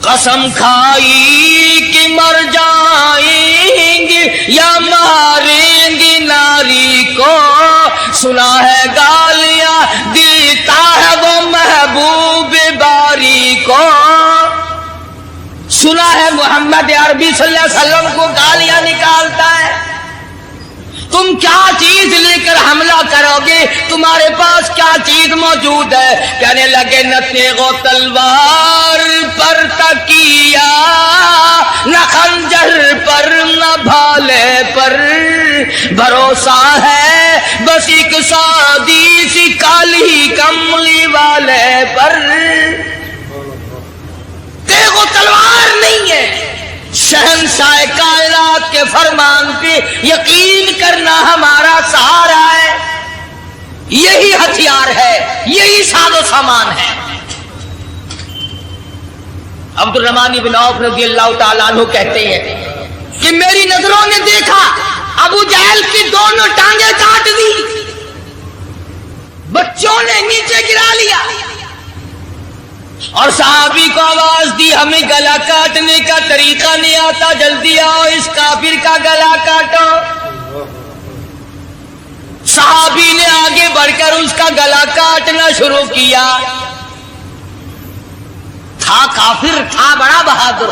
S3: قسم کھائی کہ مر جائیں گے یا ماریں گے ناری کو، سنا ہے گالیاں دیتا ہے وہ محبوب باری کو، سنا ہے محمد عربی صلی اللہ علیہ وسلم کو گالیاں نکالتا ہے، تم کیا چیز لے کر حملہ کرو گے، تمہارے پاس کیا چیز موجود ہے؟ کہنے لگے نہ تیغ و تلوار پر تکیہ، نہ خنجر پر نہ بھالے پر، بھروسہ ہے بس ایک سادی سی کالی کملی والے پر، تیغ و تلوار نہیں ہے، شہنشاہ کائنات کے فرمان پہ یقین کرنا ہمارا سہارا ہے، یہی ہتھیار ہے، یہی ساز و سامان ہے۔ عبد الرحمن بن عوف رضی اللہ تعالیٰ عنہ کہتے ہیں کہ میری نظروں نے دیکھا ابو جہل کی دونوں ٹانگیں کاٹ دی، بچوں نے نیچے گرا لیا، اور صحابی کو آواز دی ہمیں گلا کاٹنے کا طریقہ نہیں آتا، جلدی آؤ اس کافر کا گلا کاٹو۔ صحابی نے آگے بڑھ کر اس کا گلا کاٹنا شروع کیا، تھا کافر، تھا بڑا بہادر،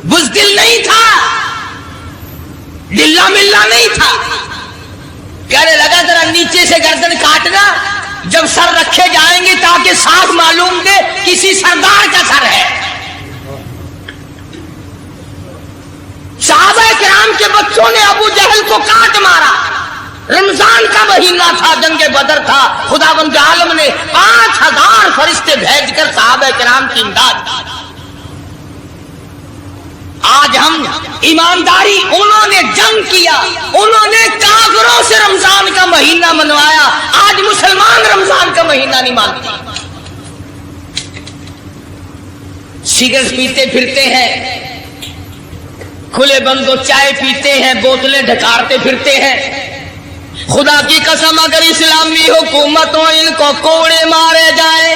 S3: بزدل نہیں تھا، ڈلا ملا نہیں تھا، کہنے لگا ذرا نیچے سے گردن کاٹنا، جب سر رکھے جائیں گے تاکہ صاف معلوم دے کسی سردار کا سر ہے۔ صحابہ کرام کے بچوں نے ابو جہل کو کاٹ مارا، رمضان کا مہینہ تھا، جنگ بدر تھا، خداوند عالم نے 5000 فرشتے بھیج کر صحابہ کرام کی امداد کی۔ آج ہم ایمانداری، انہوں نے جنگ کیا، انہوں نے کافروں سے رمضان کا مہینہ منوایا، آج مسلمان رمضان کا مہینہ نہیں مانتے، سگریٹ پیتے پھرتے ہیں، کھلے بندوں چائے پیتے ہیں، بوتلیں ڈھکارتے پھرتے ہیں۔ خدا کی قسم اگر اسلامی حکومت ہو ان کو کوڑے مارے جائیں،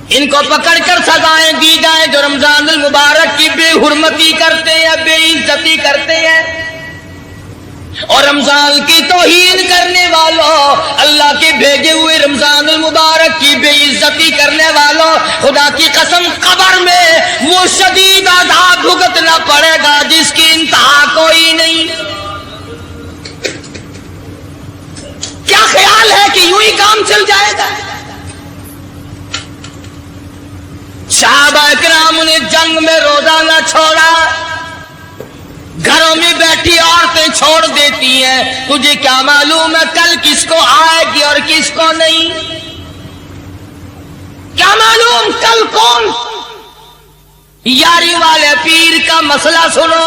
S3: ان کو پکڑ کر سزائیں دی جائیں جو رمضان المبارک کی بے حرمتی کرتے ہیں، بے عزتی کرتے ہیں، اور رمضان کی توہین کرنے والوں، اللہ کے بھیجے ہوئے رمضان المبارک کی بے عزتی کرنے والوں، خدا کی قسم قبر میں وہ شدید عذاب بھگتنا پڑے گا جس کی انتہا کوئی نہیں۔ کیا خیال ہے کہ یوں ہی کام چل جائے گا؟ صحابہ کرام نے جنگ میں روزہ نہ چھوڑا، گھروں میں بیٹھی عورتیں چھوڑ دیتی ہیں، تجھے کیا معلوم ہے کل کس کو آئے گی اور کس کو نہیں؟ کیا معلوم کل کون؟ یاری والے پیر کا مسئلہ سنو،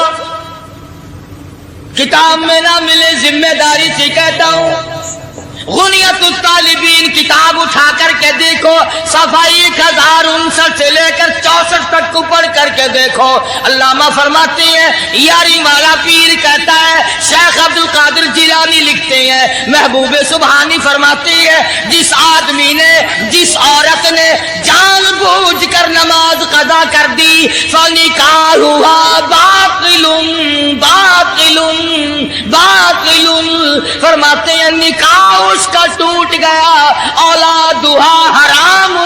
S3: کتاب میں نہ ملے، ذمہ داری سے کہتا ہوں، غنیت الطالبین کتاب اٹھا کر کے دیکھو، صفحہ 1059 سے لے کر 64 تک کو پڑھ کر کے دیکھو، علامہ فرماتے ہیں یاری والا پیر کہتا ہے، شیخ عبد القادر جیلانی لکھتے ہیں، محبوب سبحانی فرماتے ہیں جس آدمی نے، جس عورت نے جان بوجھ کر نماز قضا کر دی فنکاحها باطل باطل باطل، فرماتے ہیں نکاح اس کا ٹوٹ گیا، اولادھا حرام،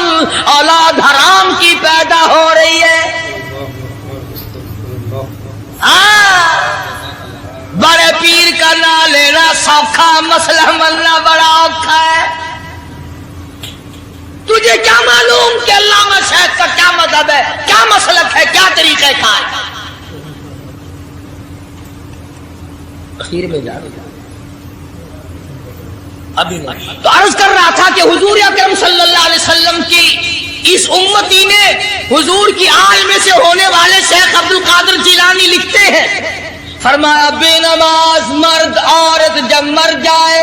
S3: اولاد حرام کی پیدا ہو رہی ہے۔ بڑے پیر کا نام لینا سوکھا، مسئلہ ملنا بڑا اوکھا ہے۔ تجھے کیا معلوم کہ علامہ شیخ کا کیا مذہب ہے، کیا مسلک ہے، کیا طریقہ کار ہے؟ تاخیر میں جا رہا ابھی نہیں۔ تو عرض کر رہا تھا کہ حضور اکرم صلی اللہ علیہ وسلم کی اس امتی نے حضور کی آل میں سے ہونے والے شیخ عبد القادر جیلانی لکھتے ہیں، فرمایا بے نماز مرد عورت جب مر جائے،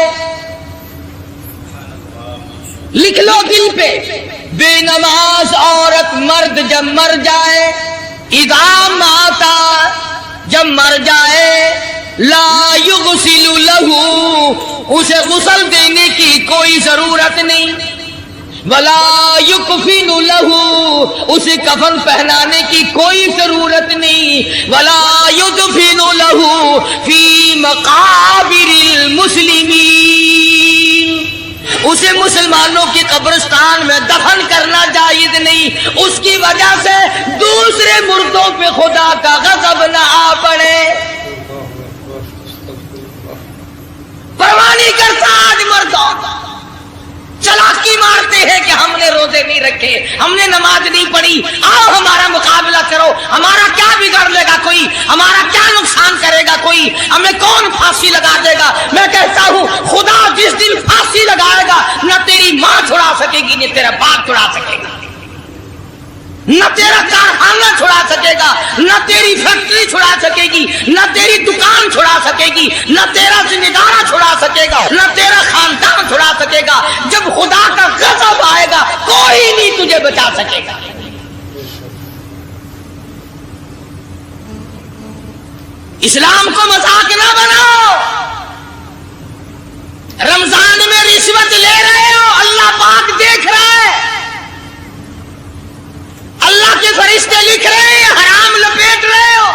S3: لکھ لو دل پہ، بے نماز عورت مرد جب مر جائے، اذا ماتا جب مر جائے، لا یغسل لہو اسے غسل دینے کی کوئی ضرورت نہیں، ولا یکفن لہو اسے کفن پہنانے کی کوئی ضرورت نہیں، ولا یدفن لہو فی مقابر المسلمین اسے مسلمانوں کی قبرستان میں دفن کرنا جائز نہیں، اس کی وجہ سے دوسرے مردوں پہ خدا کا غضب نہ آ پڑے۔ پرواہ نہیں کرتا آج مردوں، چلاکی مارتے ہیں کہ ہم نے روزے نہیں رکھے، ہم نے نماز نہیں پڑھی، آؤ ہمارا مقابلہ کرو، ہمارا کیا بگاڑ لے گا کوئی، ہمارا کیا نقصان کرے گا کوئی، ہمیں کون پھانسی لگا دے گا۔ میں کہتا ہوں خدا جس دن پھانسی لگائے گا نہ تیری ماں چھڑا سکے گی نہ تیرا باپ چھڑا سکے گا، نہ تیرا کارخانہ چھڑا سکے گا، نہ تیری فیکٹری چھڑا سکے گی، نہ تیری دکان چھڑا سکے گی، نہ تیرا زمیندارہ چھڑا سکے گا، نہ تیرا خاندان چھڑا سکے گا۔ جب خدا کا غضب آئے گا کوئی نہیں تجھے بچا سکے گا۔ اسلام کو مذاق نہ بناؤ۔ رمضان میں رشوت لے رہے ہو، اللہ پاک دیکھ رہا ہے، اللہ کے فرشتے لکھ رہے ہیں، حرام لپیٹ رہے ہو۔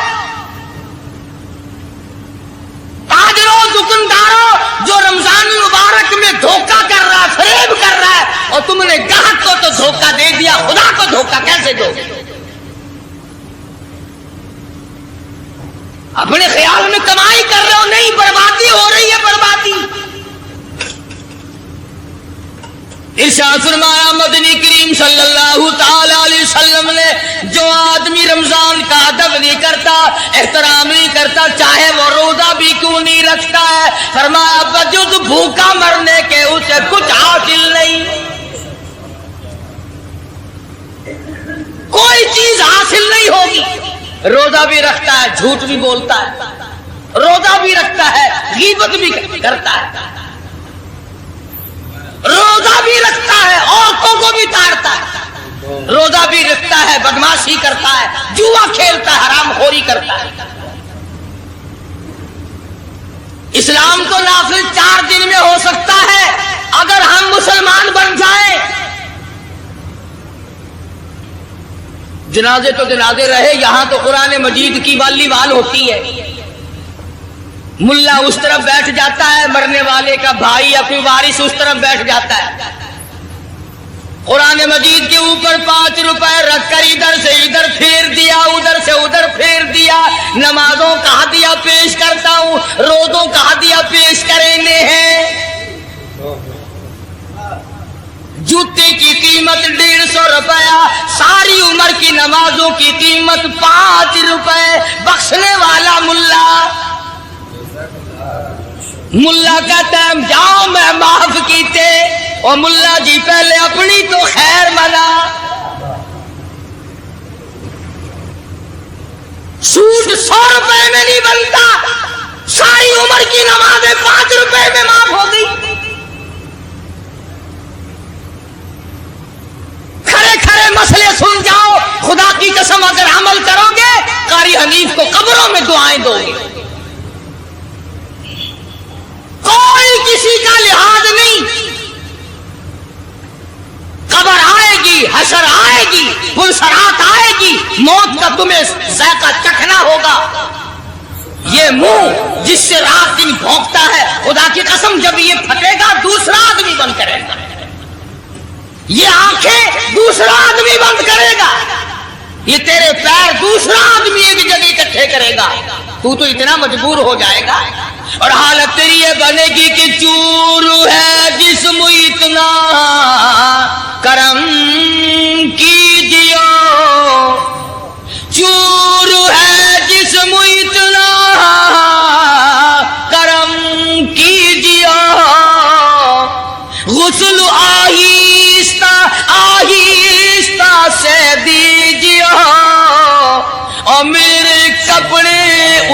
S3: تاجروں دکانداروں جو رمضان المبارک میں دھوکہ کر رہا ہے، فریب کر رہا ہے، اور تم نے گاہک کو تو دھوکہ دے دیا، خدا کو دھوکہ کیسے دو گے؟ اپنے خیال میں کمائی کر رہے ہو، نہیں، بربادی ہو رہی ہے، بربادی۔ ارشاد فرمایا مدنی کریم صلی اللہ تعالی علیہ وسلم نے، جو آدمی رمضان کا ادب نہیں کرتا، احترام نہیں کرتا، چاہے وہ روزہ بھی کیوں نہیں رکھتا ہے، فرمایا بجز بھوکا مرنے کے اسے کچھ حاصل نہیں، کوئی چیز حاصل نہیں ہوگی۔ روزہ بھی رکھتا ہے، جھوٹ بھی بولتا ہے، روزہ بھی رکھتا ہے، غیبت بھی کرتا ہے، روزہ بھی رکھتا ہے، عورتوں کو بھی تاڑتا ہے، روزہ بھی رکھتا ہے، بدماشی کرتا ہے، جوا کھیلتا ہے، حرام خوری کرتا ہے۔ اسلام تو نافذ 4 دن میں ہو سکتا ہے اگر ہم مسلمان بن جائیں۔ جنازے تو جنازے رہے، یہاں تو قرآن مجید کی والی وال ہوتی ہے، ملا اس طرف بیٹھ جاتا ہے، مرنے والے کا بھائی یا کوئی وارث اس طرف بیٹھ جاتا ہے، قرآن مجید کے اوپر 5 روپے رکھ کر ادھر سے ادھر پھیر دیا، ادھر سے ادھر پھیر دیا، نمازوں کا ہدیہ پیش کرتا ہوں، روزوں کا ہدیہ پیش کرنے ہیں۔ جوتے کی قیمت 150 روپیہ، ساری عمر کی نمازوں کی قیمت 5 روپے، بخشنے والا ملا کہتا ہے جاؤ میں معاف کیتے، اور ملا جی پہلے اپنی تو خیر منا۔ سود 100 روپے میں نہیں بنتا، ساری عمر کی نمازیں 5 روپے میں معاف ہو گئی۔ کھڑے کھڑے مسئلے سن جاؤ، خدا کی قسم اگر عمل کرو گے قاری حنیف کو قبروں میں دعائیں دو گے، کوئی کسی کا لحاظ نہیں۔ قبر آئے گی، حشر آئے گی، پلسرات آئے گی، موت کا تمہیں ذائقہ چکھنا ہوگا۔ یہ منہ جس سے رات دن بھونکتا ہے، خدا کی قسم جب یہ پھٹے گا دوسرا آدمی بند کرے گا، یہ آنکھیں دوسرا آدمی بند کرے گا، یہ تیرے پیر دوسرا آدمی ایک جگہ اکٹھے کرے گا، تو اتنا مجبور ہو جائے گا، اور حالت تیری یہ بنے گی کہ چور ہے جسم اتنا کرم کیجیے، چور ہے جسم اتنا کرم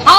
S4: 100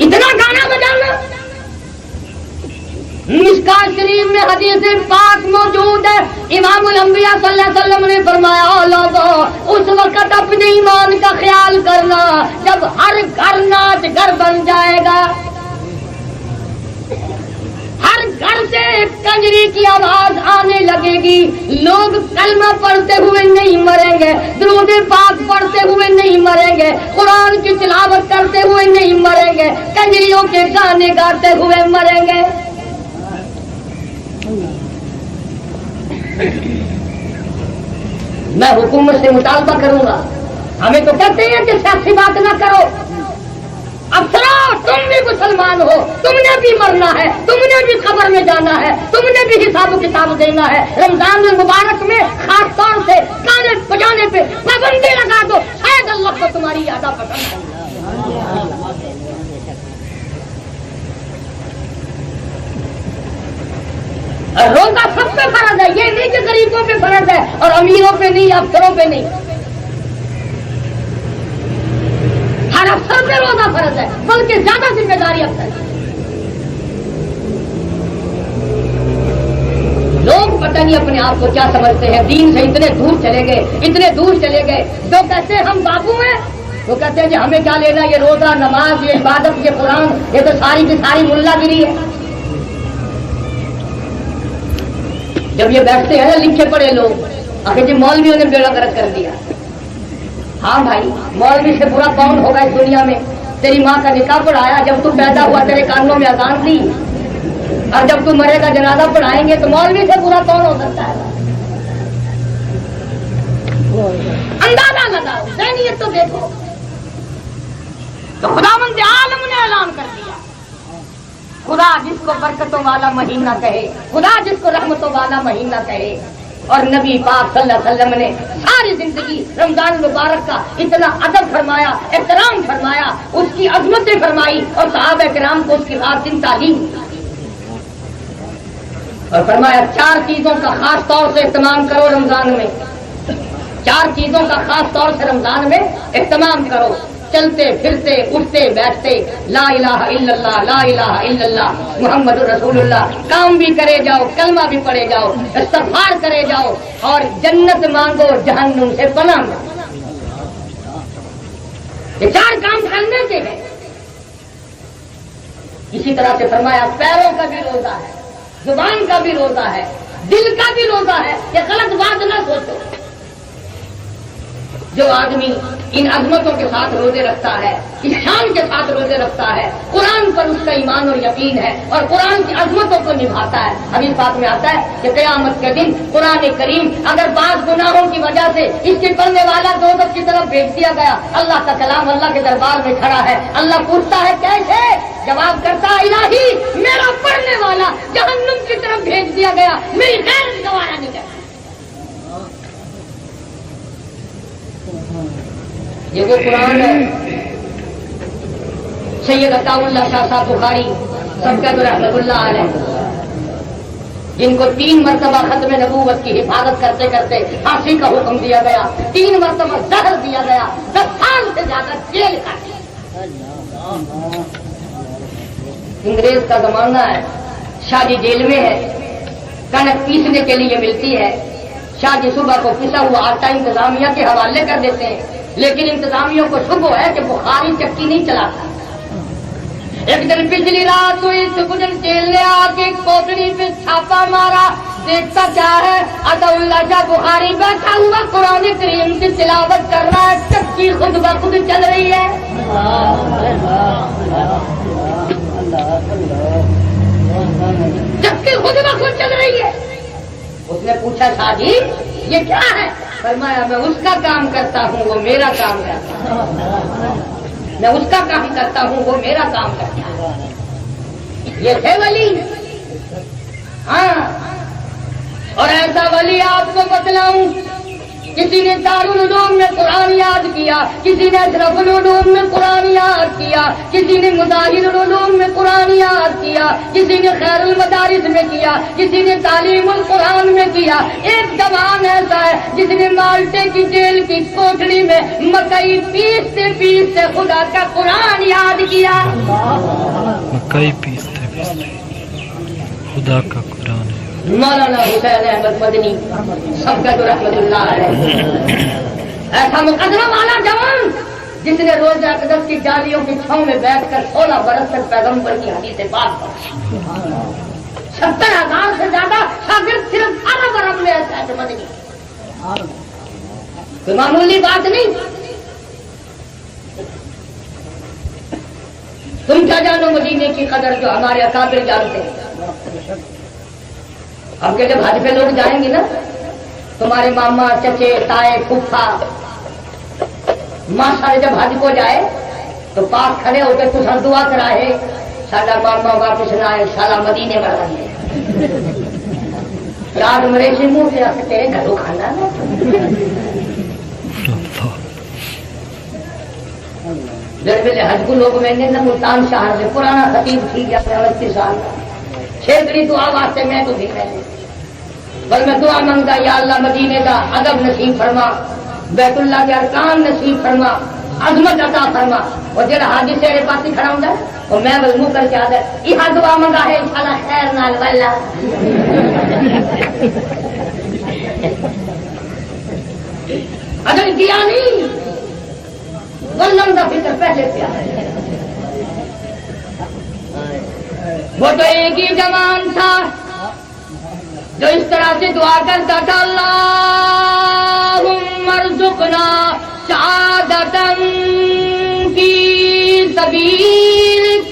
S4: اتنا گانا بجانا. مشکاۃ شریف میں حدیث پاک موجود ہے. امام الانبیاء صلی اللہ علیہ وسلم نے فرمایا لوگوں اس وقت اپنے ایمان کا خیال کرنا جب ہر گھر ناچ گھر بن جائے گا, ہر گھر سے کنجری کی آواز آنے لگے گی, لوگ کلمہ پڑھتے ہوئے نہیں مریں گے, درود پاک پڑھتے ہوئے نہیں مریں گے, قرآن کی تلاوت کرتے ہوئے نہیں مریں گے, کنجریوں کے گانے گاتے ہوئے مریں گے. میں حکومت سے مطالبہ کروں گا. ہمیں تو کہتے ہیں کہ سیاسی بات نہ کرو. افسروں تم بھی مسلمان ہو, تم نے بھی مرنا ہے, تم نے بھی قبر میں جانا ہے, تم نے بھی حساب و کتاب دینا ہے. رمضان المبارک میں خاص طور سے گانے بجانے پہ پابندی لگا دو, شاید اللہ کو تمہاری یادہ پسند ہے. روزہ سب پہ فرض ہے, یہ نہیں کہ غریبوں پہ فرض ہے اور امیروں پہ نہیں, افسروں پہ نہیں. ہر افسر پہ روزہ فرض ہے, بلکہ زیادہ ذمہ داری افسر ہے. لوگ پتہ نہیں اپنے آپ کو کیا سمجھتے ہیں, دین سے اتنے دور چلے گئے, اتنے دور چلے گئے. جو کہتے ہیں ہم بابو ہیں, وہ کہتے ہیں کہ ہمیں کیا لینا, یہ روزہ, نماز, یہ عبادت, یہ قرآن, یہ تو ساری کی ساری ملا گیری ہے. جب یہ بیٹھتے ہیں لکھے پڑے لوگ, آخر جی مولویوں نے بیڑا غرق کر دیا. ہاں بھائی, مولوی سے برا کون ہوگا اس دنیا میں؟ تیری ماں کا نکاح پڑھایا, جب تو پیدا ہوا تیرے کانوں میں اذان دی, اور جب تو مرے گا جنازہ پڑھائیں گے تو مولوی سے برا کون ہو سکتا ہے؟ اندازہ لگاؤ, ذہنیت تو دیکھو. تو خداوند عالم نے اعلان کر دیا, خدا جس کو برکتوں والا مہینہ کہے, خدا جس کو رحمتوں والا مہینہ کہے. اور نبی پاک صلی اللہ علیہ وسلم نے ساری زندگی رمضان المبارک کا اتنا ادب فرمایا, احترام فرمایا, اس کی عظمتیں فرمائی, اور صحابہ کرام کو اس کی خاص تعلیم اور فرمایا 4 چیزوں کا خاص طور سے اہتمام کرو رمضان میں. 4 چیزوں کا خاص طور سے رمضان میں اہتمام کرو. چلتے پھرتے اٹھتے بیٹھتے لا الہ الا اللہ, لا الہ الا اللہ محمد رسول اللہ. کام بھی کرے جاؤ, کلمہ بھی پڑھے جاؤ, استغفار کرے جاؤ, اور جنت مانگو, جہنم سے پناہ مانگو. یہ 4 کام کرنے کے ہیں. اسی طرح سے فرمایا پیروں کا بھی روزہ ہے, زبان کا بھی روزہ ہے, دل کا بھی روزہ ہے. یہ غلط بات نہ سوچو. جو آدمی ان عظمتوں کے ساتھ روزے رکھتا ہے, اس شان کے ساتھ روزے رکھتا ہے, قرآن پر اس کا ایمان اور یقین ہے, اور قرآن کی عظمتوں کو نبھاتا ہے. حدیث پاک میں آتا ہے کہ قیامت کے دن قرآن کریم اگر بعض گناہوں کی وجہ سے اس کے پڑھنے والا دوزخ کی طرف بھیج دیا گیا, اللہ کا کلام اللہ کے دربار میں کھڑا ہے, اللہ پوچھتا ہے کیسے؟ جواب کرتا ہے الہی میرا پڑھنے والا جہنم کی طرف بھیج دیا گیا, میری غیر گوارا نہیں کرتا. یہ وہ قرآن ہے. سید عطا اللہ شاہ صاحب بخاری سب کا رحمۃ اللہ علیہ, جن کو 3 مرتبہ ختم نبوت کی حفاظت کرتے کرتے پھانسی کا حکم دیا گیا, 3 مرتبہ زہر دیا گیا, 10 سال سے زیادہ جیل کاٹی. انگریز کا زمانہ ہے, شاہ جی جیل میں ہے, کنک پیسنے کے لیے ملتی ہے. شاہ جی صبح کو پسا ہوا آٹا انتظامیہ کے حوالے کر دیتے ہیں, لیکن انتظامیوں کو شبہ ہے کہ بخاری چکی نہیں چلاتا. ایک دن پچھلی رات ہوئی, صبح جیل نے آ کے کوٹڑی پہ چھاپا مارا, دیکھتا کیا ہے, عطا اللہ شاہ بخاری بیٹھا ہوا قرآن کریم کی تلاوت کر رہا ہے, چکی خود بخود چل رہی ہے. چکی خود بخود چل رہی ہے. اس نے پوچھا شاہ جی یہ کیا ہے؟ فرمایا میں اس کا کام کرتا ہوں, وہ میرا کام کرتا ہے. میں اس کا کام کرتا ہوں, وہ میرا کام کرتا ہے. یہ تھے ولی. ہاں, اور ایسا ولی آپ کو بتلاؤں کسی نے دارul ulum میں قرآن یاد کیا، کسی نے اشرف العلوم میں قرآن یاد کیا، کسی نے مظاہر العلوم میں قرآن یاد کیا، کسی نے خیر المدارس میں کیا، کسی نے تعلیم القرآن میں کیا۔ ایک جوان ایسا ہے جس نے مالٹے کی جیل کی کوٹڑی میں مکئی پیستے پیستے خدا کا قرآن یاد کیا۔
S5: مکئی پیستے پیستے خدا کا قرآن ہے۔
S4: مولانا حسین احمد مدنی سبقت رحمت اللہ علیہ، ایسا مقدمہ والا جوان جس نے روزہ اقدس کی ڈالیوں کی چھاؤں میں بیٹھ کر 16 برس تک پیغمبر کی حدیث بات پڑھی۔ 70,000 سے زیادہ شاگرد صرف عرب میں ایسا مدنی، کوئی معمولی بات نہیں۔ تم کیا جانو مدینے کی قدر جو ہمارے اکابر جانتے ہیں۔ اب کہ جب حج پہ لوگ جائیں گے نا، تمہارے ماما چچے تائے پھوپھا ماں سارے جب حج کو جائے تو پاس کھڑے ہو کے کچھ دعا کرائے، ساڈا ماما واپس نہ آئے، سالہ مدینے والا ہے۔ رات مرے سے منہ سے آتے تیرے گھروں کھانا نا۔ جب پہلے حج کو لوگ میں نے ملتان شہر سے پرانا خطیب تھی جاتے 29 سال کا، چھیتری دعا واسطے میں تو بھی پہلے پر میں دعا مانگتا، یا اللہ مدینے کا ادب نصیب فرما، بیت اللہ کے ارکان نصیب فرما، عظمت عطا فرما۔ اور جڑا حاجی تیرے پاس ہی کھڑا ہوندا اور میں بس منہ کر کے آدھا یہ دعا منگا ہے انشاءاللہ خیر نال والا۔ اگر کیا نہیں ولن کا فکر پہلے پیا۔ وہ تو ایک ہی جوان تھا جو اس طرح سے دعا کرتا تھا، اللہم ارزقنا شہادتا فی سبیلک،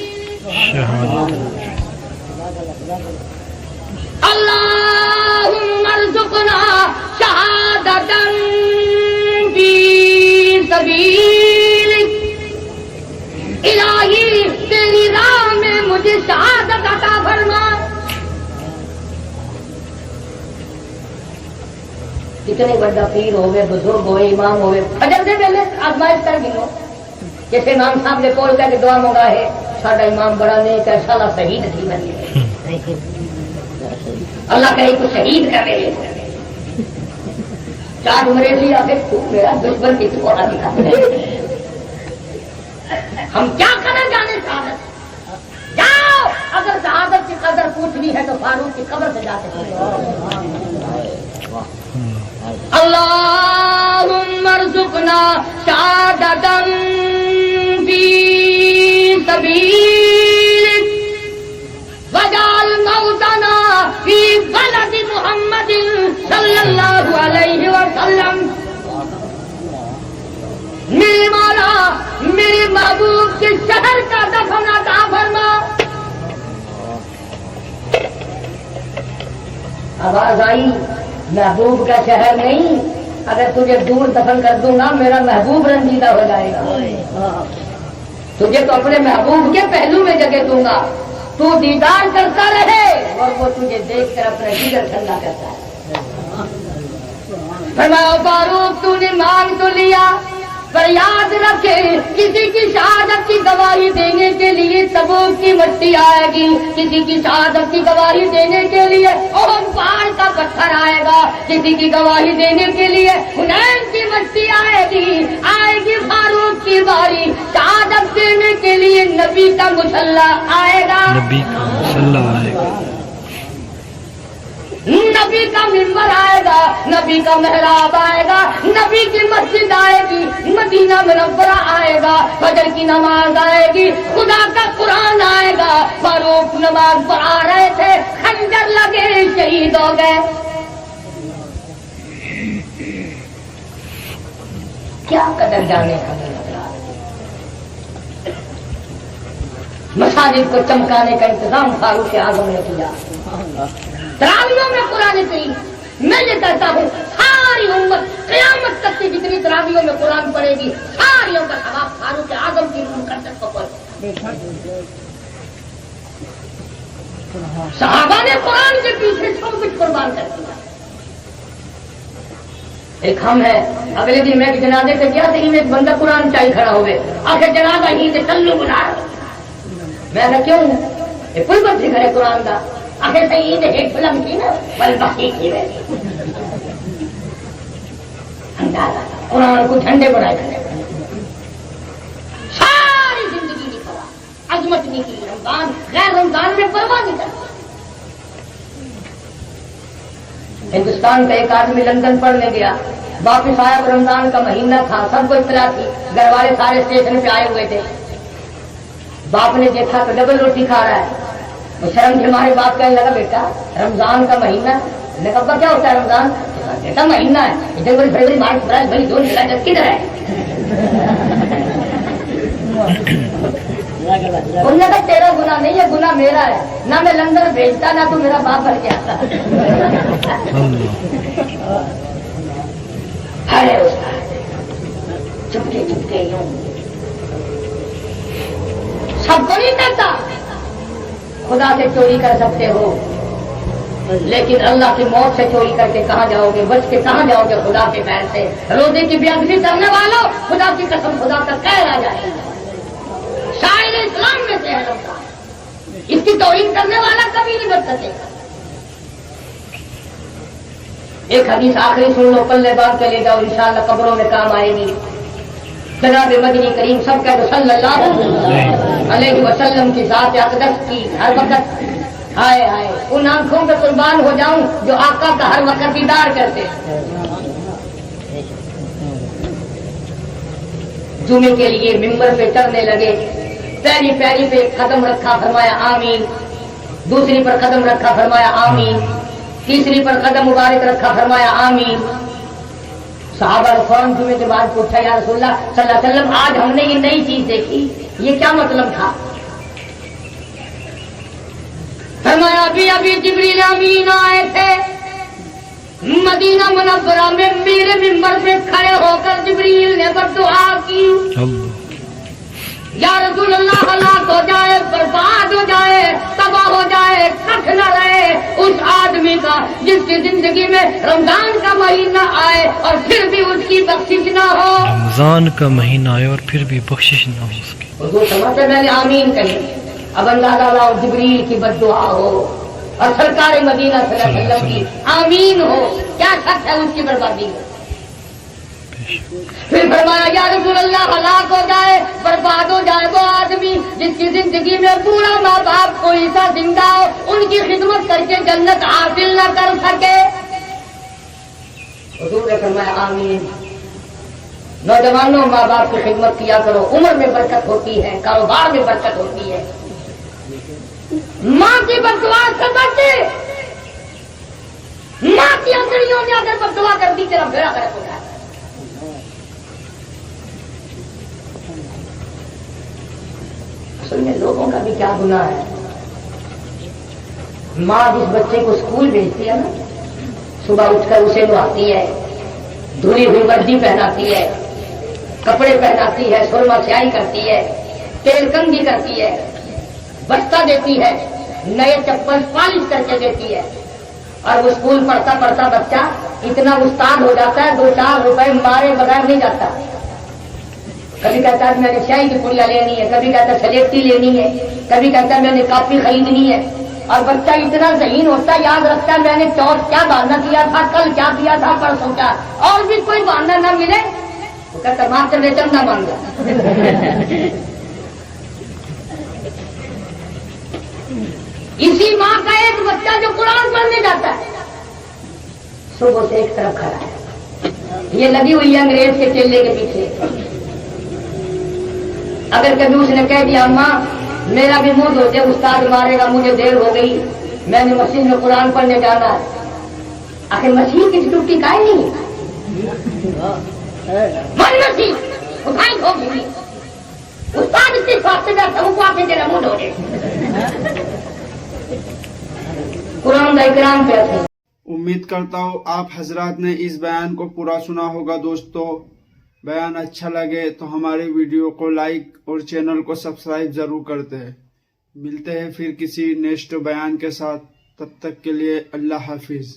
S4: اللہم ارزقنا شہادتا فی سبیلک، الہی تیری راہ میں مجھے شہادت عطا فرما۔ کتنے بڑا پیر ہوئے، بزرگ ہوئے، امام ہوئے، فجر سے پہلے آزمائش کر گنو۔ جیسے امام صاحب نے کول کر کے دعا منگا ہے، ساڈا امام بڑا نیک ہے، سالہ شہید تھی بنی، اللہ کرے کو شہید کر رہے۔ چار عمرے لی آگے میرا دشمن کی چھوڑا دکھا، ہم کیا کریں جانے شہادت؟ جاؤ اگر شہادت کی قدر پوچھنی ہے تو فاروق کی قبر سے جاتے ہیں۔ اللہم ارزقنا شہادتا فی سبیلک وجعل موتنا فی بلد محمد صلی اللہ علیہ وسلم۔ میرے مولا میرے محبوب کے شہر کا دفن عطا فرما۔ آواز آئی محبوب کا شہر نہیں، اگر تجھے دور دفن کر دوں گا میرا محبوب رنجیدہ ہو جائے گا۔ تجھے تو اپنے محبوب کے پہلو میں جگہ دوں گا، تو دیدار کرتا رہے اور وہ تجھے دیکھ کر اپنا جگر ٹھنڈا کرتا ہے۔ فرمایا فاروق تو نے مانگ تو لیا، پر یاد رکھے کسی کی شہادت کی گواہی دینے کے لیے تبوک کی مٹی آئے گی، کسی کی شہادت کی گواہی دینے کے لیے احد پہاڑ کا پتھر آئے گا، کسی کی گواہی دینے کے لیے حنین کی مٹی آئے گی فاروق کی باری، شہادت دینے کے لیے نبی کا مسلح آئے گا،
S5: نبی کا مسلح آئے گا،
S4: نبی کا منبر آئے گا، نبی کا محراب آئے گا، نبی کی مسجد آئے گی، مدینہ منورہ آئے گا، فجر کی نماز آئے گی، خدا کا قرآن آئے گا۔ فاروق نماز پڑھا رہے تھے، خنجر لگے، شہید ہو گئے۔ کیا قدر جانے کا مساجد کو چمکانے کا انتظام فاروق اعظم نے کیا۔ تراویحوں میں قرآن کریم، میں یہ کہتا ہوں ساری امت قیامت تک کی جتنی تراویحوں میں قرآن پڑھے گی ساریوں کا ثواب فاروق اعظم کی مقدس کو پڑھے۔ صحابہ نے قرآن کے پیچھے سب کچھ قربان کر دیا۔ ایک ہم ہے. اگلے دن میں ایک جنازے سے گیا تو ایک بندہ قرآن چاہیے کھڑا ہوئے آخر جنازہ ہی سے چلو بنا میں نے کیوں یہ کوئی بچے گھر قرآن کا آخر سے عید ایک فلم کی نا بل باقی کی قرآن کو جھنڈے بنائے کھڑے ساری زندگی نہیں پڑا عظمت نہیں کی رمضان غیر رمضان میں پرواہ نہیں کرتا. ہندوستان کا ایک آدمی لندن پڑھنے گیا واپس آیا رمضان کا مہینہ تھا سب کو اطلاع تھی گھر والے سارے اسٹیشن پہ آئے ہوئے تھے. باپ نے دیکھا تو ڈبل روٹی کھا رہا ہے. وہ شرم سے ہماری بات کہنے لگا بیٹا رمضان کا مہینہ نے کہا کیا ہوتا ہے رمضان بیٹا مہینہ ہے ادھر بڑی بڑی مارک بڑی دو کدھر ہے انہوں نے کہا تیرا گناہ نہیں ہے گناہ میرا ہے نہ میں لندن بھیجتا نہ تو میرا باپ بھر کے آتا. ارے چپکے چپکے یوں سب کو نہیں کرتا. خدا سے چوری کر سکتے ہو لیکن اللہ کی موت سے چوری کر کے کہاں جاؤ گے بچ کے کہاں جاؤ گے خدا کے پیر سے. روزے کی بے ادبی کرنے والوں خدا کی قسم خدا کا قہر آ جائے گا. شاعر اسلام میں سے ہے رمضان اس کی توہین کرنے والا کبھی نہیں بچ سکے گا. ایک حدیث آخری سن لو پلے باندھ کے لے جاؤ انشاءاللہ قبروں میں کام آئے گی. جناب مدنی کریم سب کہہ دو صلی اللہ علیہ وسلم کی ذات اقدس کی ہر وقت ہائے ہائے ان آنکھوں پہ قربان ہو جاؤں جو آقا کا ہر وقت دیدار کرتے. جمعے کے لیے ممبر پہ چڑھنے لگے پہلی پیری پہ قدم رکھا فرمایا آمین. دوسری پر قدم رکھا فرمایا آمین. تیسری پر قدم مبارک رکھا فرمایا آمین. صحابہ فوراً جمعے کے بعد پوچھا یا رسول اللہ صلی اللہ علیہ وسلم آج ہم نے یہ نئی چیز دیکھی یہ کیا مطلب تھا. فرمایا ابھی ابھی جبریل امین آئے تھے مدینہ منورہ میں میرے ممبر پہ کھڑے ہو کر جبریل نے بددعا کی یا رسول اللہ ہلاک ہو جائے برباد ہو جائے تباہ ہو جائے کچھ نہ رہے اس آدمی کا جس کی زندگی میں رمضان کا مہینہ آئے اور پھر بھی اس کی بخشش نہ ہو.
S5: رمضان کا مہینہ آئے اور پھر بھی بخشش نہ ہو اس کی.
S4: حضور سمجھتے میں نے آمین کہی. اب اللہ تعالیٰ جبریل کی بددعا ہو اور سرکار مدینہ صلی اللہ علیہ وسلم کی آمین ہو کیا شک ہے اس کی بربادی میں. پھر فرمایا یا رسول اللہ ہلاک ہو جائے برباد ہو جائے وہ آدمی جس کی زندگی میں پورا ماں باپ کوئی سا زندہ ہو ان کی خدمت کر کے جنت حاصل نہ کر سکے. حضور نے فرمایا آمین. نوجوانوں ماں باپ کی خدمت کیا کرو عمر میں برکت ہوتی ہے کاروبار میں برکت ہوتی ہے. ماں کی بددعا سے بچے ماں کی انگلیوں نے اگر بددعا کر دی تیرا بیڑا غرق ہو جائے. اصل میں لوگوں کا بھی کیا گناہ ہے. ماں جس بچے کو اسکول بھیجتی ہے نا صبح اٹھ کر اسے نہاتی ہے دھلی ہوئی وردی پہناتی ہے کپڑے پہناتی ہے سرما سیائی کرتی ہے تیل کنگھی کرتی ہے بستہ دیتی ہے نئے چپل پالش کر کے دیتی ہے اور وہ اسکول پڑھتا پڑھتا بچہ اتنا استاد ہو جاتا ہے 2-4 روپے مارے بغیر نہیں جاتا. کبھی کہتا ہے میں نے سیائی کی پڑیا لینی ہے کبھی کہتا ہے سلیٹی لینی ہے کبھی کہتا ہے میں نے کاپی خریدنی ہے. اور بچہ اتنا ذہین ہوتا ہے یاد رکھتا ہے میں نے چوتھ کیا بہانہ کیا تھا کل کیا کیا تھا پرسوں کیا اور بھی کوئی بہانہ نہ ملے وہ کہتا ماسٹر نے چندہ مانگا. اسی ماں کا ایک بچہ جو قرآن پڑھنے جاتا ہے صبح سے ایک طرف کھڑا ہے یہ لگی ہوئی ہے انگریز کے چیلے کے پیچھے. اگر کبھی اس نے کہہ دیا اماں میرا بھی منہ دھو دے استاد مارے گا مجھے دیر ہو گئی میں نے مسجد میں قرآن پڑھنے جانا ہے. آخر مسیح کی ڈیوٹی کا ہی نہیں من مسیح اٹھائی ہو گئی استاد اس کے ساتھ سے بیٹھا وہ آ کے تیرا منہ دھو دے. قرآن کا اکرام پہ ہے.
S6: امید کرتا ہوں آپ حضرات نے اس بیان کو پورا سنا ہوگا. دوستو بیان اچھا لگے تو ہمارے ویڈیو کو لائک اور چینل کو سبسکرائب ضرور کرتے ہیں. ملتے ہیں پھر کسی نیکسٹ بیان کے ساتھ. تب تک کے لیے اللہ حافظ.